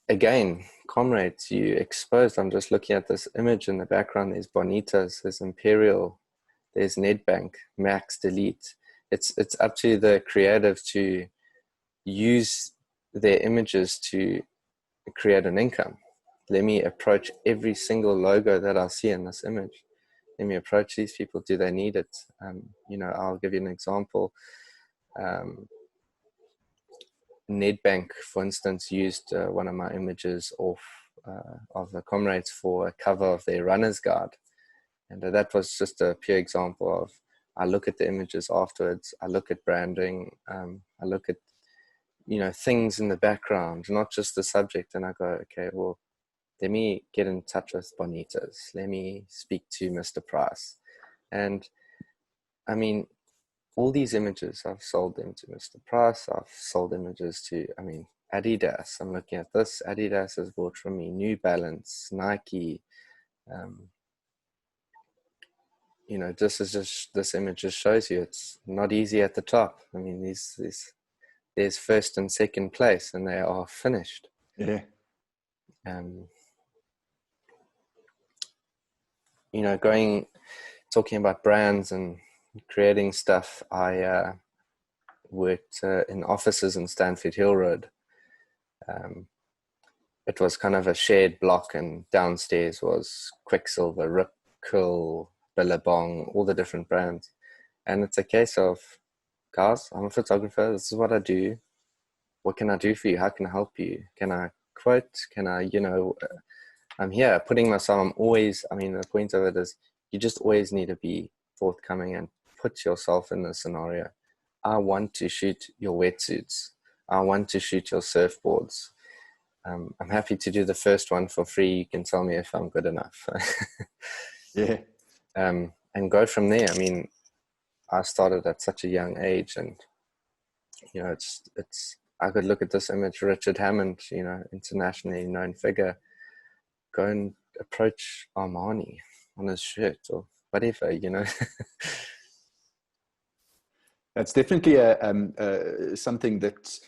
again, Comrades, you exposed. I'm just looking at this image in the background. There's Bonitas, there's Imperial, there's Nedbank, Max, Delete. It's up to the creative to use their images to create an income. Let me approach every single logo that I see in this image. Let me approach these people. Do they need it? I'll give you an example. Nedbank, for instance, used one of my images of the Comrades for a cover of their runner's guide. And that was just a pure example of, I look at the images afterwards, I look at branding, I look at, things in the background, not just the subject. And I go, okay, well, let me get in touch with Bonitas. Let me speak to Mr. Price. And I mean, all these images, I've sold them to Mr. Price. I've sold images to, Adidas. I'm looking at this. Adidas has bought from me. New Balance, Nike. This image just shows you it's not easy at the top. I mean, there's first and second place, and they are finished. Yeah. Talking about brands and creating stuff, I worked in offices in Stanford Hill Road. It was kind of a shared block, and downstairs was Quicksilver, Rip Curl, Billabong, all the different brands. And it's a case of, guys, I'm a photographer. This is what I do. What can I do for you? How can I help you? Can I quote? Can I, I'm here putting myself, the point of it is you just always need to be forthcoming and put yourself in the scenario. I want to shoot your wetsuits. I want to shoot your surfboards. I'm happy to do the first one for free. You can tell me if I'm good enough. Yeah. And go from there. I mean, I started at such a young age, and I could look at this image, Richard Hammond, internationally known figure, go and approach Armani on his shirt or whatever, That's definitely something that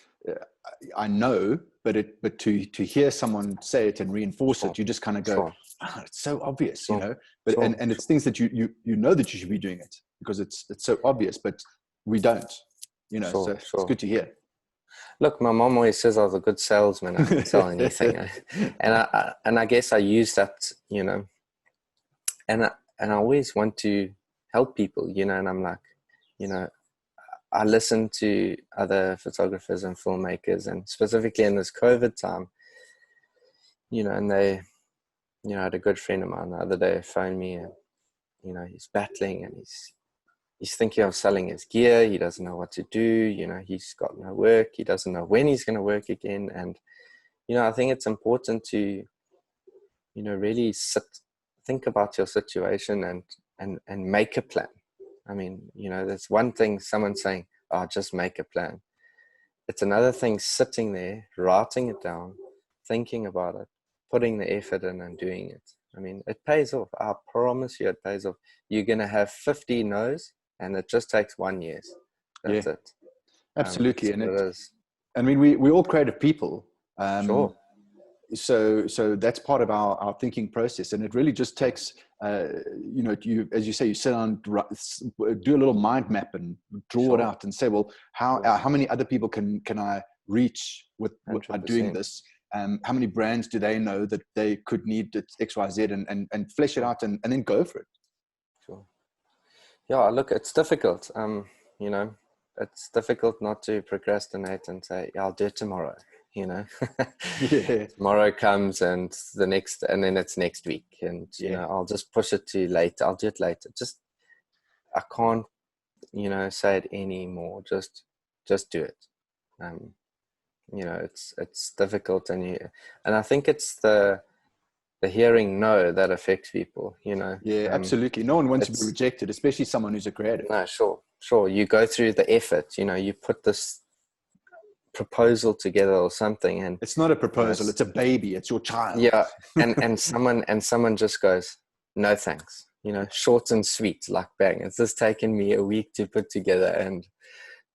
I know, but to hear someone say it and reinforce it, you just kind of go, oh, it's so obvious, But and it's things that you know that you should be doing it because it's so obvious, but we don't, so it's good to hear. Look, my mom always says I was a good salesman. I can sell anything, and I guess I use that, and I always want to help people, and I'm like, I listen to other photographers and filmmakers, and specifically in this COVID time, and they, I had a good friend of mine the other day phone me, and he's battling, and he's thinking of selling his gear. He doesn't know what to do. He's got no work. He doesn't know when he's going to work again. And, I think it's important to really think about your situation and make a plan. I mean, there's one thing someone saying, "Oh, just make a plan." It's another thing sitting there, writing it down, thinking about it, putting the effort in and doing it. I mean, it pays off. I promise you it pays off. You're going to have 50 no's, and it just takes 1 year. That's it. Absolutely. And it is. I mean, we're all creative people. Sure. So that's part of our thinking process. And it really just takes, you, as you say, you sit down, do a little mind map and draw it out and say, well, how many other people can I reach by doing this? How many brands do they know that they could need X, Y, Z, and flesh it out and then go for it? Sure. Yeah, look, it's difficult. It's difficult not to procrastinate and say, I'll do it tomorrow. Tomorrow comes and then it's next week, and I'll just push it to later. I'll do it later. I can't say it anymore. Just do it. It's difficult, and I think it's the hearing no that affects people. Absolutely. No one wants to be rejected, especially someone who's a creative. No, sure. You go through the effort. You put this proposal together or something, and it's not a proposal, it's a baby, it's your child. And someone just goes, no thanks, short and sweet, like bang. It's just taken me a week to put together, and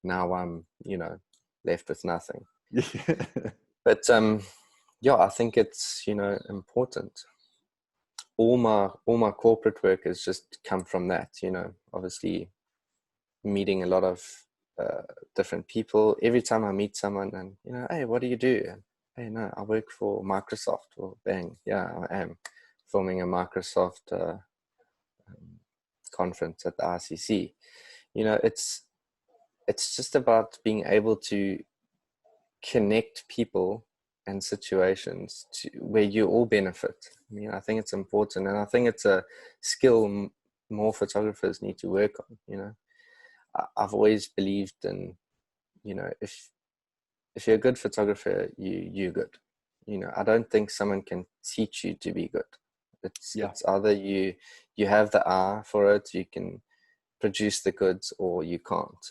now I'm left with nothing. But I think it's important. All my corporate work has just come from that, obviously meeting a lot of different people. Every time I meet someone and hey, what do you do? And, hey, no, I work for Microsoft. Or bang, yeah, I am filming a Microsoft conference at the RCC. It's just about being able to connect people and situations where you all benefit. I think it's important, and I think it's a skill more photographers need to work on. I've always believed in, if you're a good photographer, you're good. I don't think someone can teach you to be good. It's either you have the eye for it, you can produce the goods, or you can't.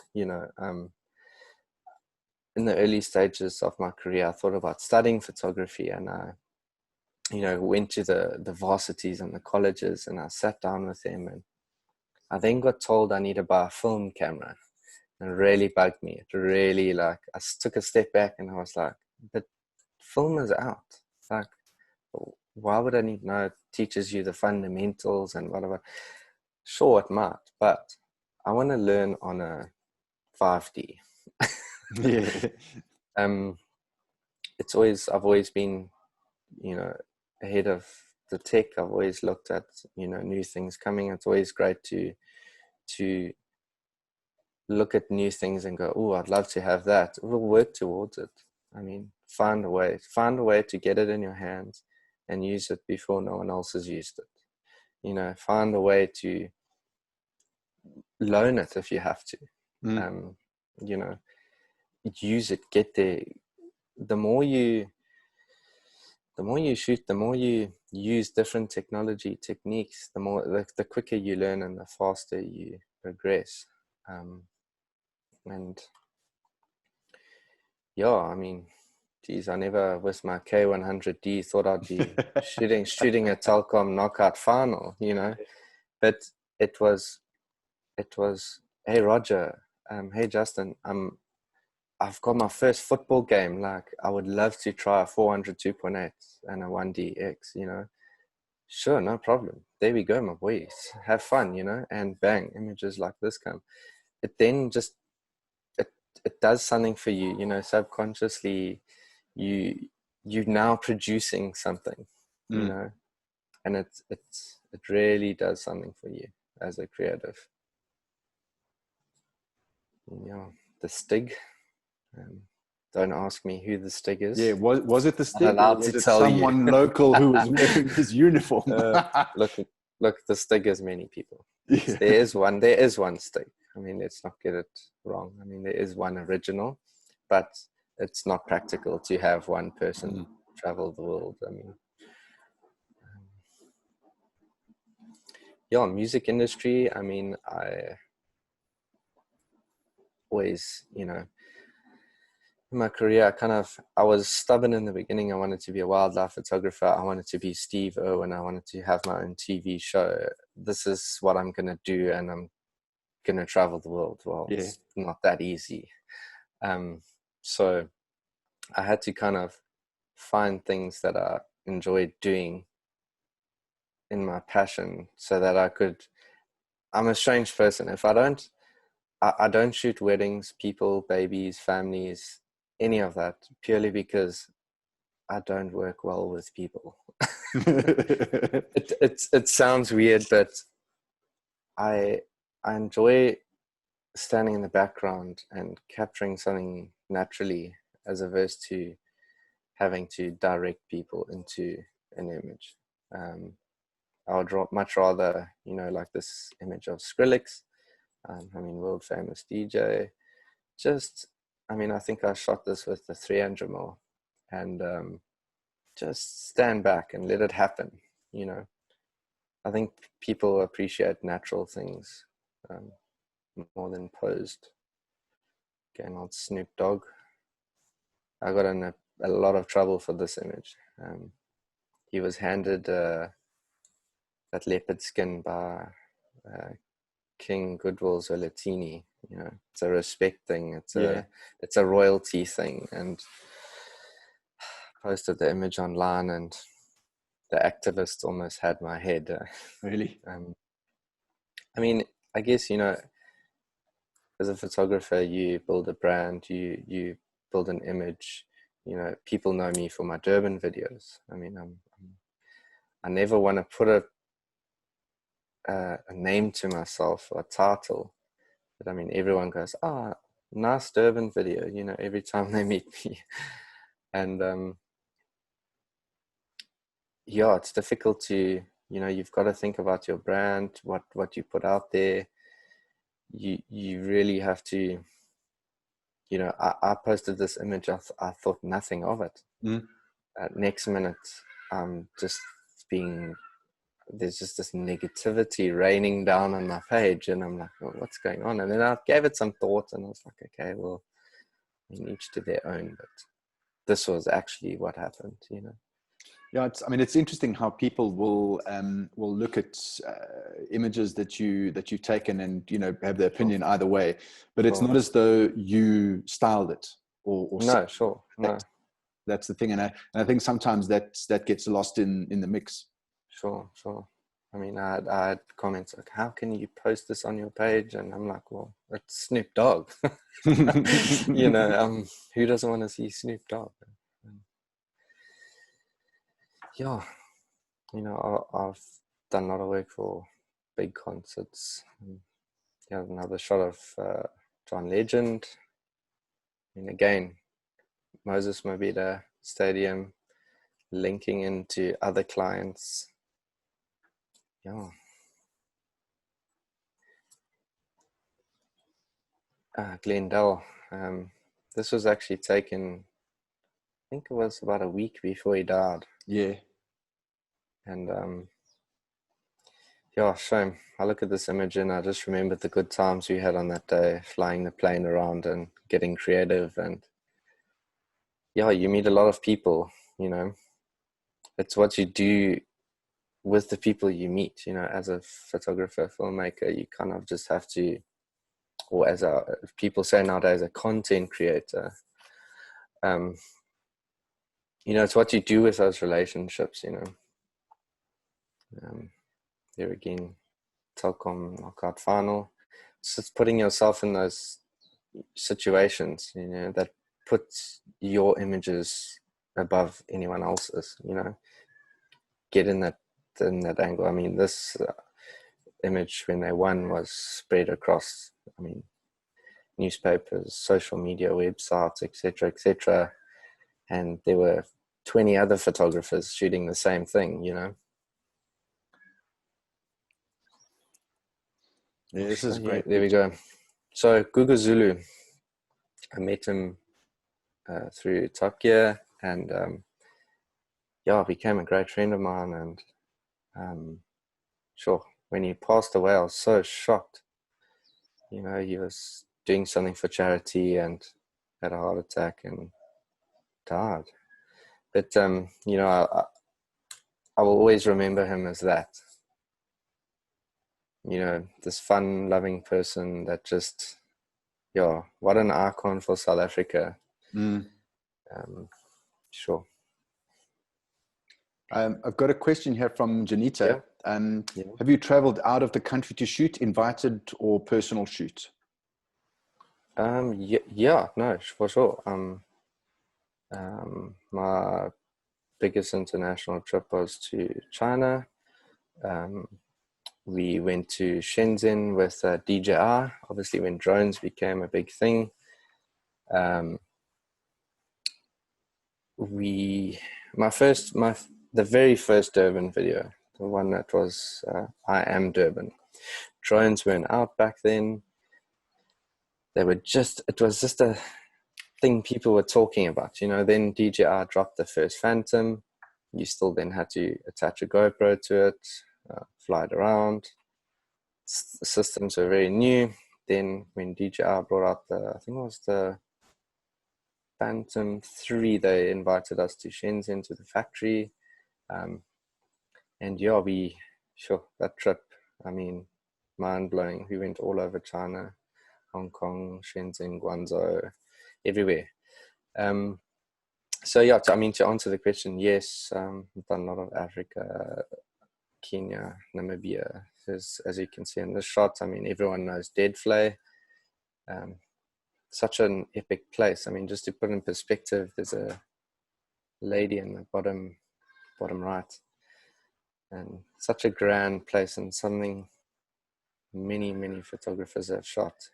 In the early stages of my career, I thought about studying photography, and I went to the varsities and the colleges, and I sat down with them, and I then got told I need to buy a film camera. And it really bugged me. It really, I took a step back, and I was like, but film is out. Like, why would I need? No, it teaches you the fundamentals and whatever. Sure, it might, but I want to learn on a 5D. I've always been, ahead of the tech. I've always looked at, new things coming. It's always great to look at new things and go, oh, I'd love to have that. We'll work towards it. I mean, find a way to get it in your hands and use it before no one else has used it. Find a way to loan it if you have to. Use it, get there. The more you shoot, the more you use different techniques, the more the quicker you learn and the faster you progress. And I mean, geez, I never with my K100D thought I'd be shooting a Telkom knockout final, but it was, hey Roger, hey Justin, I've got my first football game. Like, I would love to try a 400 2.8 and a 1DX, Sure, no problem. There we go, my boys. Have fun, and bang, images like this come. It then just, it does something for you, subconsciously you're now producing something, and it really does something for you as a creative. The Stig. Don't ask me who the Stig is. Yeah, was it the Stig? I'm allowed to tell someone you. Local who was wearing his uniform. Look, the Stig is many people. Yeah. There is one Stig. I mean, let's not get it wrong. I mean, there is one original, but it's not practical to have one person travel the world. I mean, Yeah, music industry. I mean, I always, you know, in my career, I was stubborn in the beginning. I wanted to be a wildlife photographer. I wanted to be Steve Irwin. I wanted to have my own TV show. This is what I'm going to do, and I'm going to travel the world. Well, Yeah. It's not that easy. So I had to kind of find things that I enjoyed doing in my passion so that I'm a strange person. If I don't shoot weddings, people, babies, families, any of that, purely because I don't work well with people. It sounds weird, but I enjoy standing in the background and capturing something naturally, as opposed to having to direct people into an image. I would much rather, you know, like this image of Skrillex. I mean, world famous DJ. I think I shot this with the 300 mm, and just stand back and let it happen. You know, I think people appreciate natural things more than posed. Again, old Snoop Dogg. I got in a lot of trouble for this image. He was handed that leopard skin by King Goodwill Zolatini. You know, it's a respect thing. It's a royalty thing, and posted the image online, and the activists almost had my head. Really? I mean, I guess, you know, as a photographer, you build a brand, you build an image. You know, people know me for my Durban videos. I mean, I never want to put a name to myself or a title, but I mean, everyone goes, "Ah, oh, nice Durban video," you know, every time they meet me. And yeah, it's difficult to, you know, you've got to think about your brand, what you put out there. You really have to, you know, I posted this image, I thought nothing of it. Next minute, just being, there's just this negativity raining down on my page, and I'm like, well, what's going on? And then I gave it some thought, and I was like, okay, well, each to their own, but this was actually what happened, you know. Yeah, it's interesting how people will look at images that you've taken and, you know, have their opinion either way, but it's not as though you styled it or no, sure, no, that's the thing, and I think sometimes that gets lost in the mix. Sure. I mean, I had comments like, "How can you post this on your page?" And I'm like, "Well, it's Snoop Dogg." You know, who doesn't want to see Snoop Dogg? Yeah, you know, I've done a lot of work for big concerts. Yeah, another shot of John Legend. I mean, again, Moses Mabhida Stadium, linking into other clients. Yeah. Glendale. This was actually taken, I think it was about a week before he died. Yeah. And yeah, shame. I look at this image and I just remember the good times we had on that day, flying the plane around and getting creative. And yeah, you meet a lot of people, you know. It's what you do with the people you meet, you know, as a photographer, filmmaker, you kind of just have to, or as people say nowadays, a content creator. You know, it's what you do with those relationships, you know. There again, Telkom knockout final. It's just putting yourself in those situations, you know, that puts your images above anyone else's, you know. Get in that angle. I mean, this image when they won was spread across, I mean, newspapers, social media, websites, etc., and there were 20 other photographers shooting the same thing, you know. Yeah, this is great. There we go. So Gugu Zulu, I met him through Top Gear, and yeah, became a great friend of mine. And sure, when he passed away, I was so shocked. You know, he was doing something for charity and had a heart attack and died. But, you know, I will always remember him as that. You know, this fun-loving person that just, yeah, what an icon for South Africa. Sure. I've got a question here from Janita. Yeah. Have you traveled out of the country to shoot, invited or personal shoot? Yeah, no, for sure. My biggest international trip was to China. We went to Shenzhen with DJI, obviously when drones became a big thing. The very first Durban video, the one that was I Am Durban. Drones weren't out back then. It was just a thing people were talking about, you know. Then DJI dropped the first Phantom. You still then had to attach a GoPro to it, fly it around. The systems were very new. Then when DJI brought out I think it was the Phantom 3, they invited us to Shenzhen to the factory. And yeah, that trip, I mean, mind-blowing. We went all over China, Hong Kong, Shenzhen, Guangzhou, everywhere. So yeah, I mean, to answer the question, yes, I've done a lot of Africa, Kenya, Namibia. As you can see in this shot, I mean, everyone knows Dead Flay. Such an epic place. I mean, just to put in perspective, there's a lady in the bottom right, and such a grand place, and something many photographers have shot.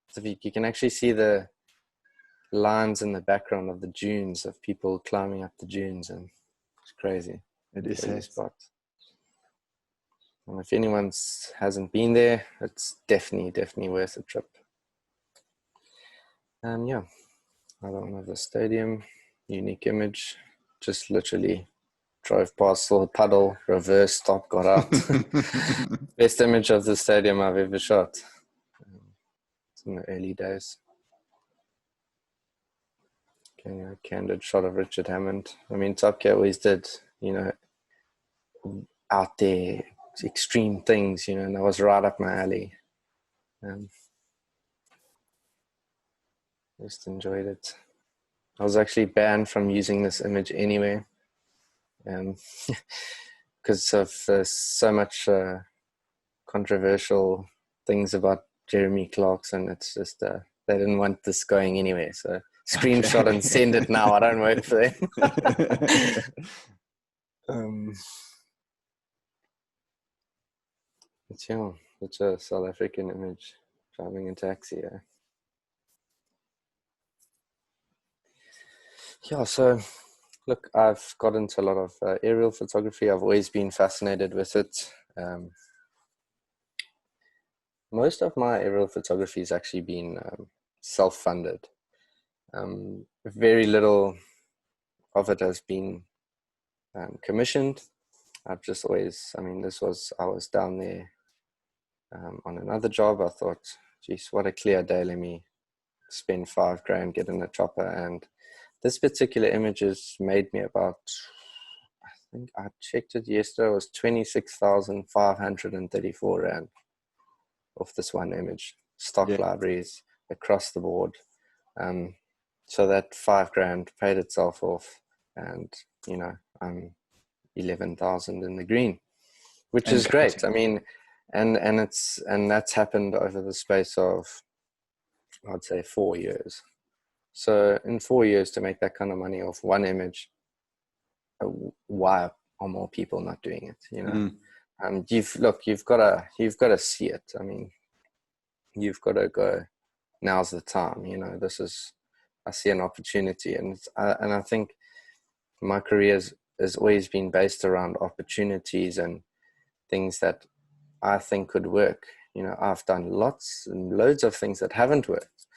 So you can actually see the lines in the background of the dunes of people climbing up the dunes, and it's crazy. It is a spot. And if anyone hasn't been there, it's definitely worth a trip. Yeah, another one of the stadium, unique image. Just literally drove past, saw the puddle, reversed, stopped, got out. Best image of the stadium I've ever shot. It's in the early days. Okay, a candid shot of Richard Hammond. I mean, Top Gear always did, you know, out there, extreme things, you know, and that was right up my alley. Just enjoyed it. I was actually banned from using this image anyway, because of so much controversial things about Jeremy Clarkson. It's just they didn't want this going anyway, so screenshot and send it now. I don't work for them. It's a South African image, driving a taxi. Yeah, so look, I've got into a lot of aerial photography. I've always been fascinated with it. Most of my aerial photography has actually been self-funded. Very little of it has been commissioned. I've just always, I mean, I was down there on another job. I thought, geez, what a clear day. Let me spend $5,000, get in a chopper. And this particular image has made me about, I think I checked it yesterday, it was 26,534 Rand off this one image. Stock libraries across the board. So that $5,000 paid itself off, and you know, I'm 11,000 in the green, which is great. I mean, and that's happened over the space of, I'd say, 4 years. So in 4 years to make that kind of money off one image, why are more people not doing it? You know, you've got to see it. I mean, you've got to go. Now's the time. You know, I see an opportunity, and I think my career has always been based around opportunities and things that I think could work. You know, I've done lots and loads of things that haven't worked.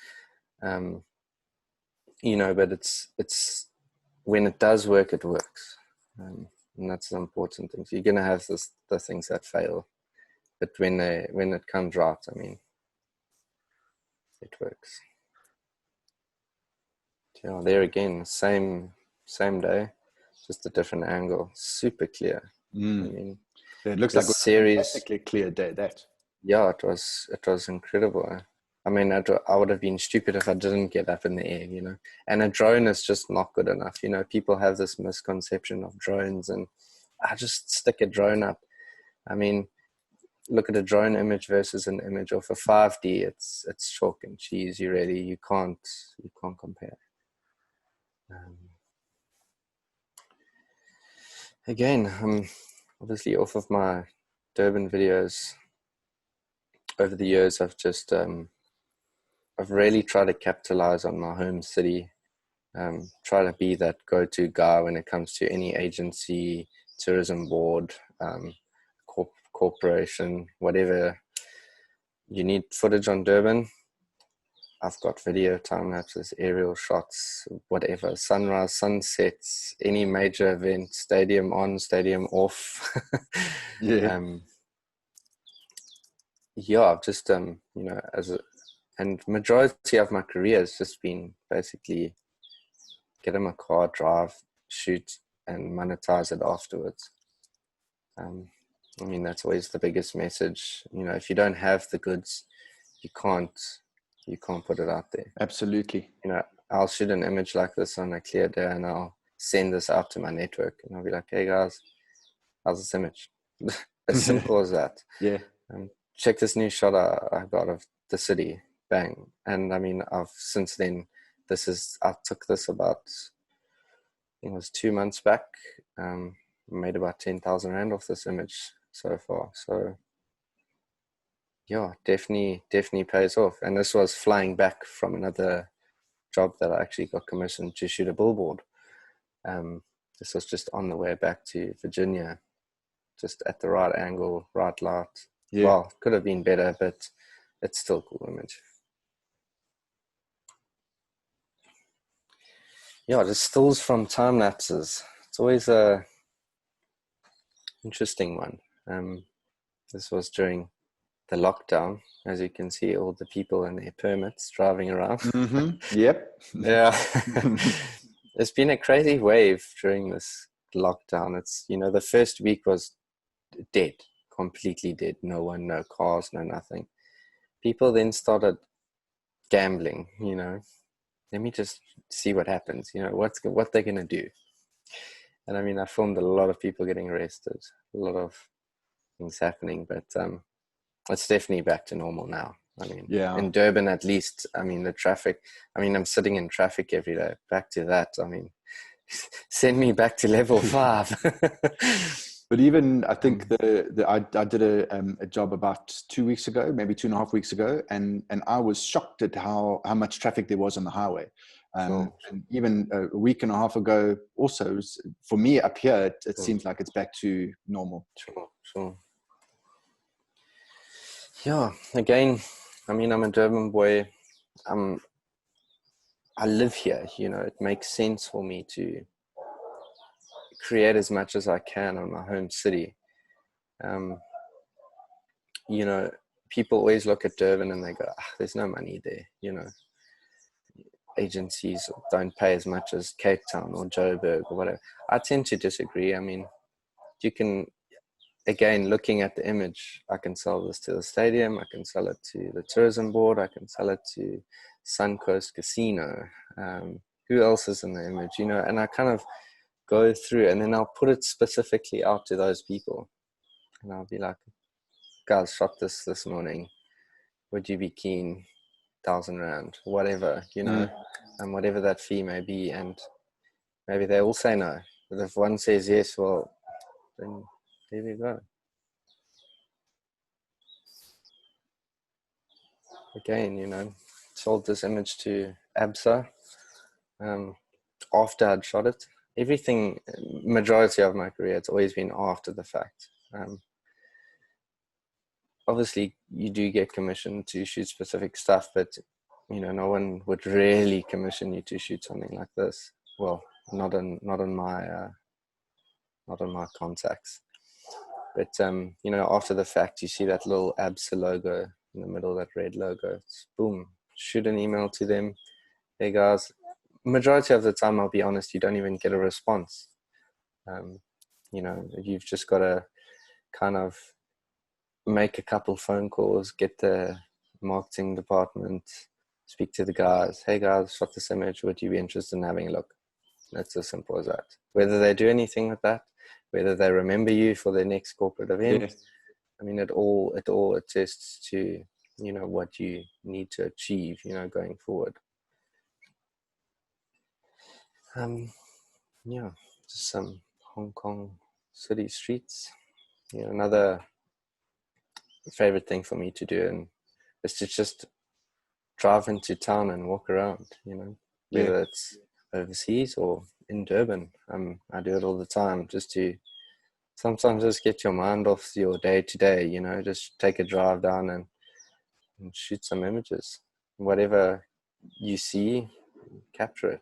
You know, but it's when it does work, it works. And that's the important thing. So you're going to have the things that fail. but when it comes right, I mean, it works. Yeah, there again, same day, just a different angle, super clear. I mean, it looks like a fantastically clear day. Yeah, it was incredible. I mean, I would have been stupid if I didn't get up in the air, you know. And a drone is just not good enough, you know. People have this misconception of drones, and I just stick a drone up. I mean, look at a drone image versus an image of a 5D. It's chalk and cheese. You can't compare. Again, obviously off of my Durban videos over the years, I've really tried to capitalize on my home city, try to be that go-to guy when it comes to any agency, tourism board, corporation, whatever you need footage on Durban. I've got video, time lapses, aerial shots, whatever, sunrise, sunsets, any major event, stadium on, stadium off. Yeah. I've just, you know, and majority of my career has just been basically get in my car, drive, shoot, and monetize it afterwards. I mean, that's always the biggest message. You know, if you don't have the goods, you can't put it out there. Absolutely. You know, I'll shoot an image like this on a clear day and I'll send this out to my network and I'll be like, hey guys, how's this image? As simple as that. Yeah. Check this new shot I got of the city. Bang. And I mean, since then, I took this about, I think it was 2 months back. Made about 10,000 Rand off this image so far. So yeah, definitely pays off. And this was flying back from another job that I actually got commissioned to shoot a billboard. This was just on the way back to Virginia, just at the right angle, right light. Yeah. Well, could have been better, but it's still a cool image. Yeah, just stills from time lapses. It's always a interesting one. This was during the lockdown, as you can see, all the people and their permits driving around. Yep. Yeah. It's been a crazy wave during this lockdown. It's, you know, the first week was dead, completely dead. No one, no cars, no nothing. People then started gambling, you know. Let me just see what happens, you know, what they're going to do. And I mean, I filmed a lot of people getting arrested, a lot of things happening, but it's definitely back to normal now. I mean, in Durban, at least, I mean, the traffic, I mean, I'm sitting in traffic every day. Back to that, I mean, send me back to level 5. But even, I think I did a job about 2 weeks ago, maybe 2.5 weeks ago, and I was shocked at how much traffic there was on the highway. And even a week and a half ago also, for me up here, it seems like it's back to normal. Sure. Yeah, again, I mean, I'm a Durban boy. I live here, you know, it makes sense for me to create as much as I can on my home city. You know, people always look at Durban and they go, there's no money there, you know. Agencies don't pay as much as Cape Town or Joburg or whatever. I tend to disagree. I mean, you can, again, looking at the image, I can sell this to the stadium, I can sell it to the tourism board, I can sell it to Suncoast Casino. Who else is in the image, you know? And I kind of go through and then I'll put it specifically out to those people. And I'll be like, guys, shot this morning. Would you be keen? 1,000 Rand, whatever, you know, and whatever that fee may be. And maybe they all say no. But if one says yes, well, then there we go. Again, you know, sold this image to ABSA after I'd shot it. Everything, majority of my career, it's always been after the fact. Obviously, you do get commissioned to shoot specific stuff, but, you know, no one would really commission you to shoot something like this. Well, not on my contacts. But, you know, after the fact, you see that little ABSA logo in the middle, that red logo. It's boom, shoot an email to them. Hey guys, majority of the time, I'll be honest, you don't even get a response. You know, you've just got to kind of make a couple phone calls, get the marketing department, speak to the guys. Hey guys, shot this image. Would you be interested in having a look? It's as simple as that. Whether they do anything with that, whether they remember you for their next corporate event, yes. I mean, it all attests to, you know, what you need to achieve, you know, going forward. Yeah, just some Hong Kong city streets. You know, another favorite thing for me to do and is to just drive into town and walk around, you know, whether it's overseas or in Durban. I do it all the time just to sometimes just get your mind off your day to day, you know, just take a drive down and shoot some images. Whatever you see, capture it.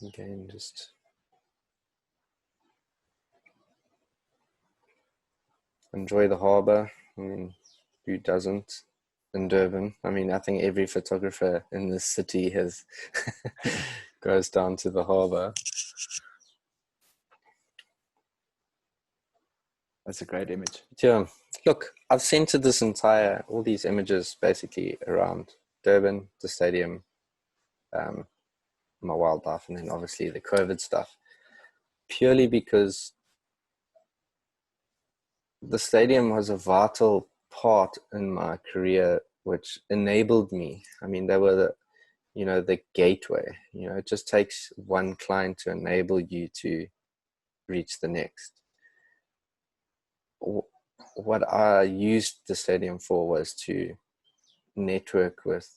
Again, just enjoy the harbor. I mean, who doesn't in Durban? I mean, I think every photographer in this city has goes down to the harbor. That's a great image. Yeah. Look, I've centered all these images basically around Durban, the stadium, my wildlife, and then obviously the COVID stuff, purely because the stadium was a vital part in my career, which enabled me. I mean, they were the gateway. You know, it just takes one client to enable you to reach the next. What I used the stadium for was to network with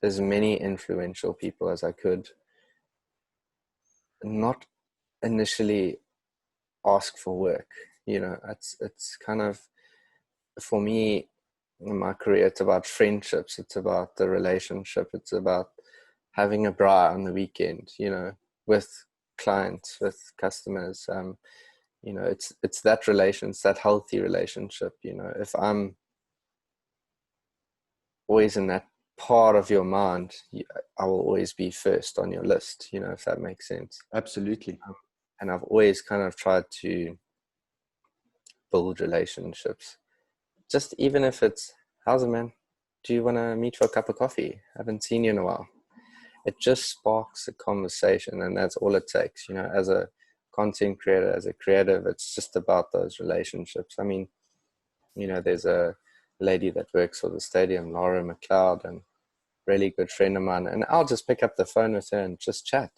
as many influential people as I could, not initially ask for work. You know, it's kind of, for me, in my career, it's about friendships. It's about the relationship. It's about having a braai on the weekend, you know, with clients, with customers. You know, it's that that healthy relationship. You know, if I'm always in that part of your mind, I will always be first on your list, you know, if that makes sense. Absolutely. And I've always kind of tried to build relationships. Just even if it's, how's it, man? Do you want to meet for a cup of coffee? I haven't seen you in a while. It just sparks a conversation, and that's all it takes. You know, as a content creator, as a creative, it's just about those relationships. I mean, you know, there's a lady that works for the stadium, Laura McLeod, and really good friend of mine, and I'll just pick up the phone with her and just chat,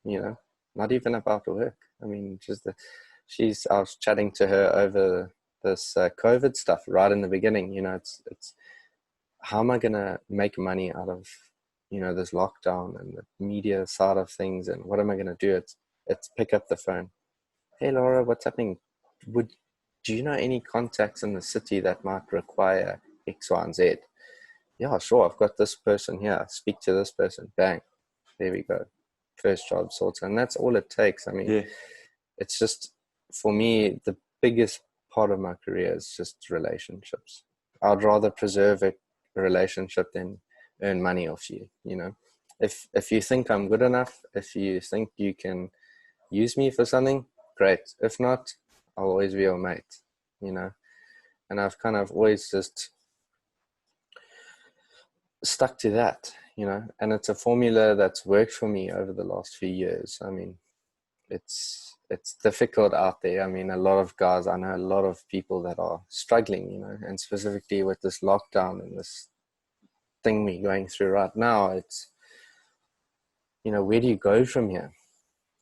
you know, not even about work. I mean, just I was chatting to her over this COVID stuff right in the beginning. You know, it's how am I going to make money out of, you know, this lockdown and the media side of things, and what am I going to do? It's pick up the phone. Hey, Laura, what's happening? Do you know any contacts in the city that might require X, Y, and Z? Yeah, sure. I've got this person here. Speak to this person. Bang. There we go. First job sorted. And that's all it takes. I mean, It's just, for me, the biggest part of my career is just relationships. I'd rather preserve a relationship than earn money off you, you know. If you think I'm good enough, if you think you can use me for something, great. If not, I'll always be your mate, you know. And I've kind of always just stuck to that, you know, and it's a formula that's worked for me over the last few years. I mean, it's difficult out there. I mean, I know a lot of people that are struggling, you know, and specifically with this lockdown and this thing we're going through right now, it's, you know, where do you go from here?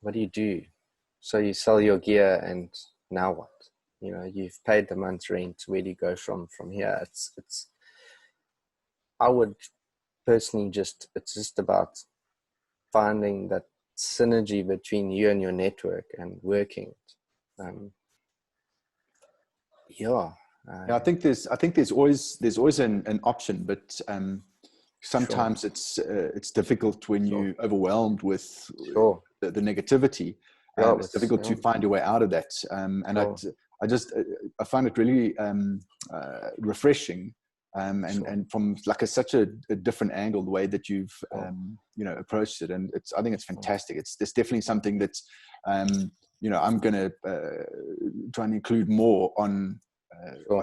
What do you do? So you sell your gear, and now what? You know, you've paid the month's rent. Where do you go from here? I would personally it's just about finding that synergy between you and your network and working. I think there's always an option, but sometimes it's difficult when you're overwhelmed with the negativity. It's difficult to find your way out of that. And I find it really refreshing. And from like such a different angle, the way that you've approached it, and I think it's fantastic. There's definitely something that's I'm going to try and include more on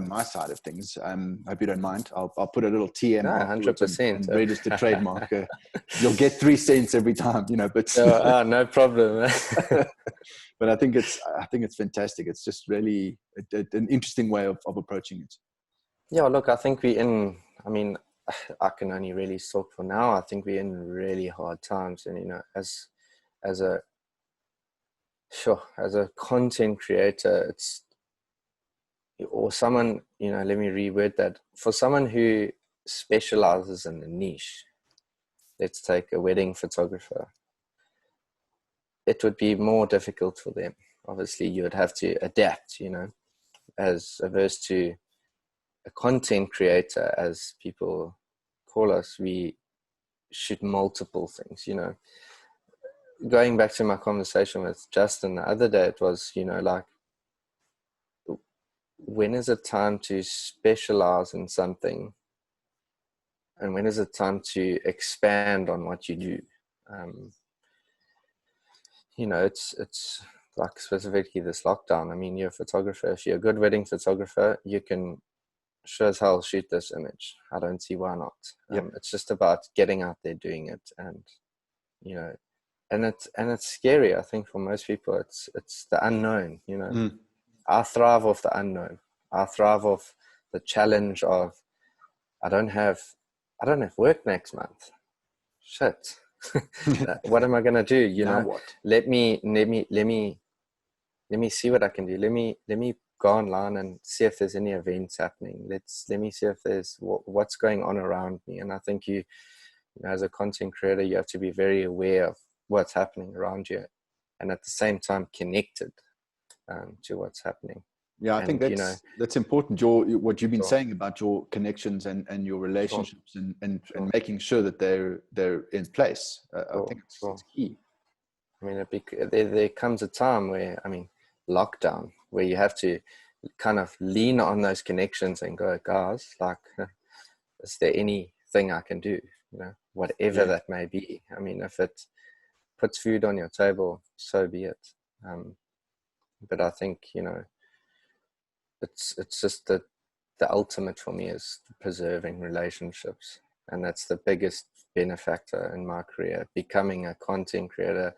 my side of things. I hope you don't mind. I'll put a little TM 100% and register trademark. You'll get 3 cents every time, but no problem. But I think it's fantastic. It's just really an interesting way of approaching it. Yeah, look, I think I can only really talk for now. I think we're in really hard times, and as a content creator, or someone, let me reword that. For someone who specializes in a niche, let's take a wedding photographer, it would be more difficult for them. Obviously, you would have to adapt, as averse to a content creator, as people call us. We shoot multiple things, Going back to my conversation with Justin the other day, it was, like, when is it time to specialize in something, and when is it time to expand on what you do? It's like specifically this lockdown. I mean, you're a photographer. If you're a good wedding photographer, you can sure as hell shoot this image. I don't see why not. It's just about getting out there, doing it, and and it's scary. I think for most people, it's the unknown. I thrive off the unknown. I thrive off the challenge of I don't have work next month. Shit. What am I gonna do? Now what? Let me see what I can do. Let me go online and see if there's any events happening. Let me see if there's what's going on around me. And I think you as a content creator, you have to be very aware of what's happening around you, and at the same time connected to what's happening. Yeah, I think that's important. What you've been saying about your connections and your relationships and making sure that they're in place. I think it's key. I mean, there comes a time where, lockdown, where you have to kind of lean on those connections and go, guys, like, is there anything I can do? Whatever that may be. I mean, if it puts food on your table, so be it. But I think, it's just the ultimate for me is preserving relationships. And that's the biggest benefactor in my career, becoming a content creator,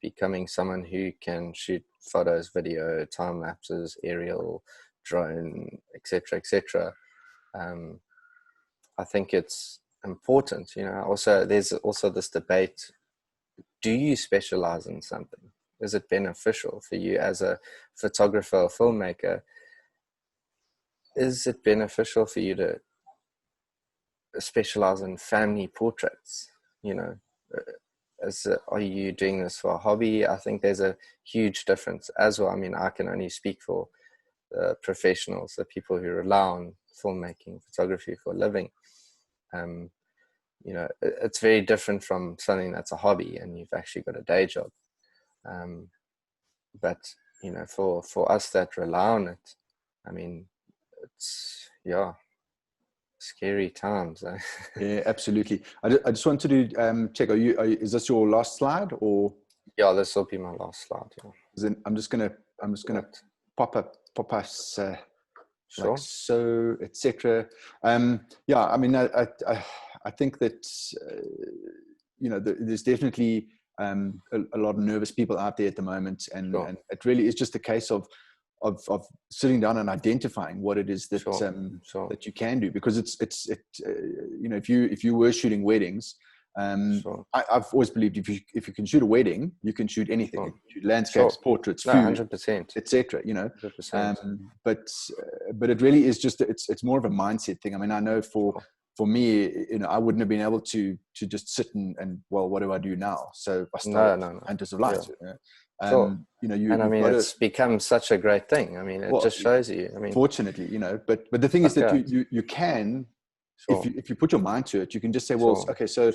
becoming someone who can shoot photos, video, time lapses, aerial, drone, etc. I think it's important. Also there's also this debate: do you specialize in something? Is it beneficial for you as a photographer or filmmaker? Is it beneficial for you to specialize in family portraits? Are you doing this for a hobby? I think there's a huge difference as well. I mean, I can only speak for professionals, the people who rely on filmmaking, photography for a living. It's very different from something that's a hobby and you've actually got a day job. But for us that rely on it, I mean, it's scary times. Yeah, absolutely. I just wanted to check. Is this your last slide or? Yeah, this will be my last slide. Yeah. Then I'm just gonna pop us sure. Like so, etc. Yeah, I mean, I think that there's definitely a lot of nervous people out there at the moment, and it really is just a case of sitting down and identifying what it is that that you can do, because if you were shooting weddings, I've always believed if you can shoot a wedding, you can shoot anything. You can shoot landscapes, portraits, food, 100%, etc. But it really is just it's more of a mindset thing. I mean, I know for me, I wouldn't have been able to just sit and well, what do I do now? So I started Hunters of Light. It's become such a great thing. I mean, it just shows you. I mean, fortunately, but the thing is that you can, if you put your mind to it, you can just say, well, okay, so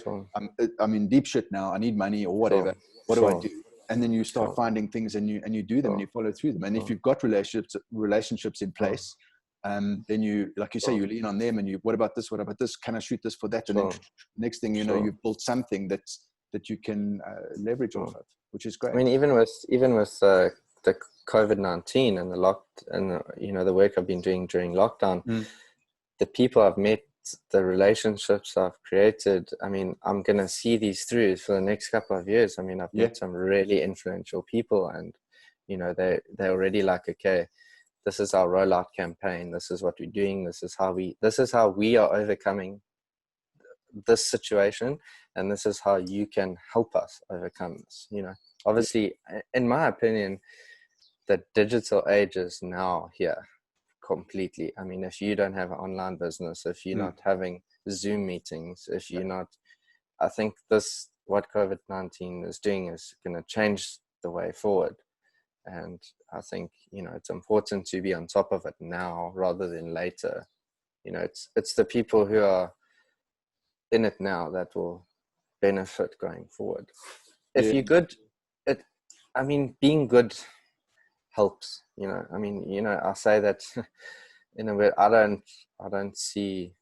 I'm in deep shit now. I need money or whatever. What do I do? and then you start finding things and you do them and you follow through them. And if you've got relationships in place, then you, like you say, you lean on them and what about this? What about this? Can I shoot this for that? And then next thing you know, you've built something that you can leverage off of, which is great. I mean, even with the COVID-19 and the work I've been doing during lockdown, the people I've met, the relationships I've created, I mean, I'm going to see these through for the next couple of years. I mean, I've met some really influential people, and, they're already like, okay, this is our rollout campaign. This is what we're doing. This is how we are overcoming this situation. And this is how you can help us overcome this. Obviously, in my opinion, the digital age is now here completely. I mean, if you don't have an online business, if you're not having Zoom meetings, if you're not, I think what COVID-19 is doing is going to change the way forward. And I think, it's important to be on top of it now rather than later. It's the people who are in it now that will benefit going forward. If you're good, being good helps. I say that in a way. I don't see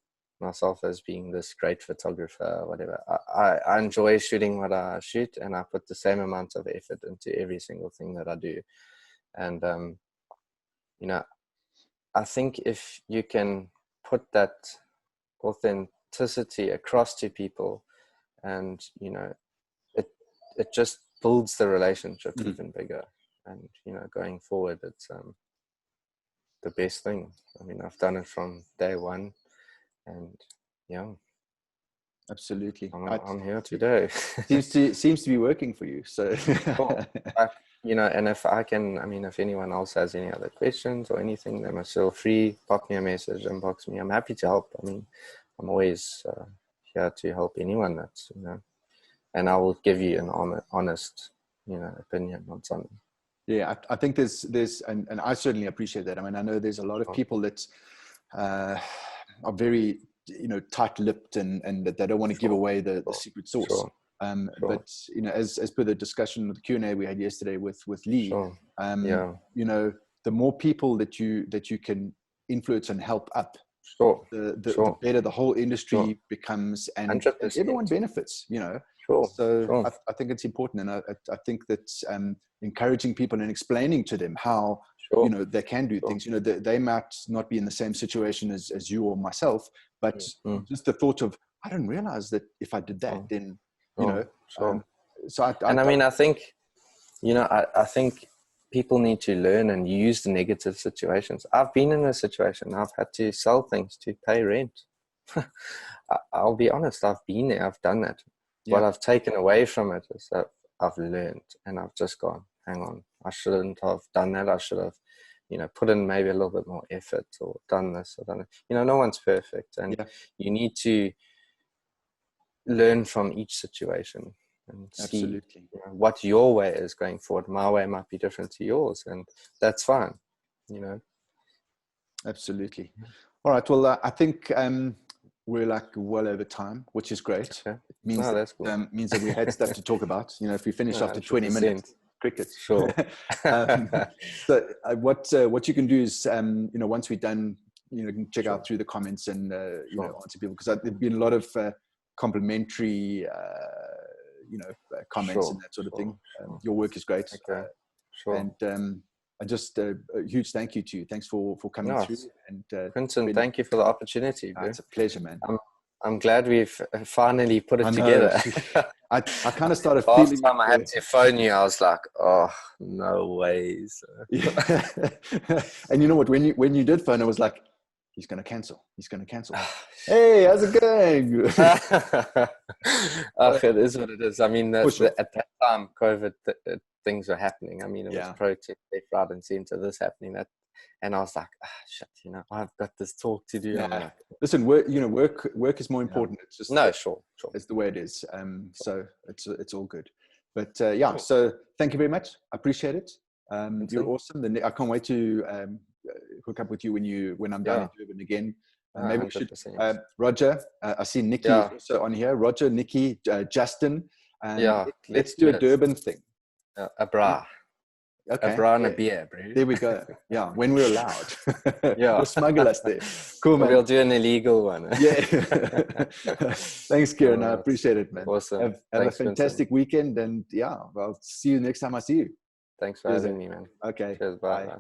myself as being this great photographer or whatever. I enjoy shooting what I shoot, and I put the same amount of effort into every single thing that I do. And I think if you can put that authenticity across to people, and it just builds the relationship even bigger. And going forward, it's the best thing. I mean, I've done it from day one, and absolutely, I'm here today. seems to be working for you. So, and if I can, if anyone else has any other questions or anything, they must feel free. Pop me a message, inbox me. I'm happy to help. I'm always here to help anyone that's and I will give you an honest opinion on something. Yeah, I think there's and I certainly appreciate that. I mean, I know there's a lot of people that are very tight-lipped and that they don't want to give away the secret sauce. But as per the discussion, the Q&A we had yesterday with Lee, the more people that you can influence and help up, the better the whole industry becomes, and everyone benefits. So I think it's important, and I think that encouraging people and explaining to them how they can do things. They might not be in the same situation as you or myself, but just the thought of, I didn't realize that if I did that, then so I think I think people need to learn and use the negative situations. I've been in a situation. I've had to sell things to pay rent. I'll be honest. I've been there. I've done that. What I've taken away from it is that I've learned, and I've just gone, hang on, I shouldn't have done that. I should have, put in maybe a little bit more effort, or done this or done it. No one's perfect, and you need to learn from each situation and see what your way is going forward. My way might be different to yours, and that's fine. Absolutely. All right. Well, I think we're like well over time, which is great. Okay. It means that's cool. Means that we had stuff to talk about. If we finish after 20 minutes, cricket. Sure. So what you can do is, once we're done, you can check out through the comments and answer people, because there's been a lot of complimentary, comments and that sort of thing. Your work is great. Okay. And I just a huge thank you to you. Thanks for coming through. And Quinton, thank you for the opportunity. It's a pleasure, man. I'm glad we've finally put it together. I kind of started feeling. Last time I had to phone you, I was like, oh, no ways. And you know what? When you did phone, I was like, he's going to cancel. Hey, how's it going? It is what it is. I mean, at that time, COVID, things were happening. I mean, it was protest left, right, and center. This happening, that, and I was like, shit. I've got this talk to do. Yeah. Listen, work is more important. It's just sure. It's the way it is. So it's all good. But so thank you very much. I appreciate it. You're awesome. I can't wait to hook up with you when I'm down in Durban again. Maybe we should. Roger, I see Nikki also on here. Roger, Nikki, Justin. Let's do a Durban thing. A bra. Okay. A bra and a beer, bro. There we go. Yeah, when we're allowed. Yeah. We'll smuggle us there. Cool, man. We'll do an illegal one. Yeah. Thanks, Kierran. I appreciate it, man. Awesome. Have Thanks, a fantastic weekend, and yeah, I'll see you next time I see you. Thanks for having me, man. Okay. Cheers. Bye.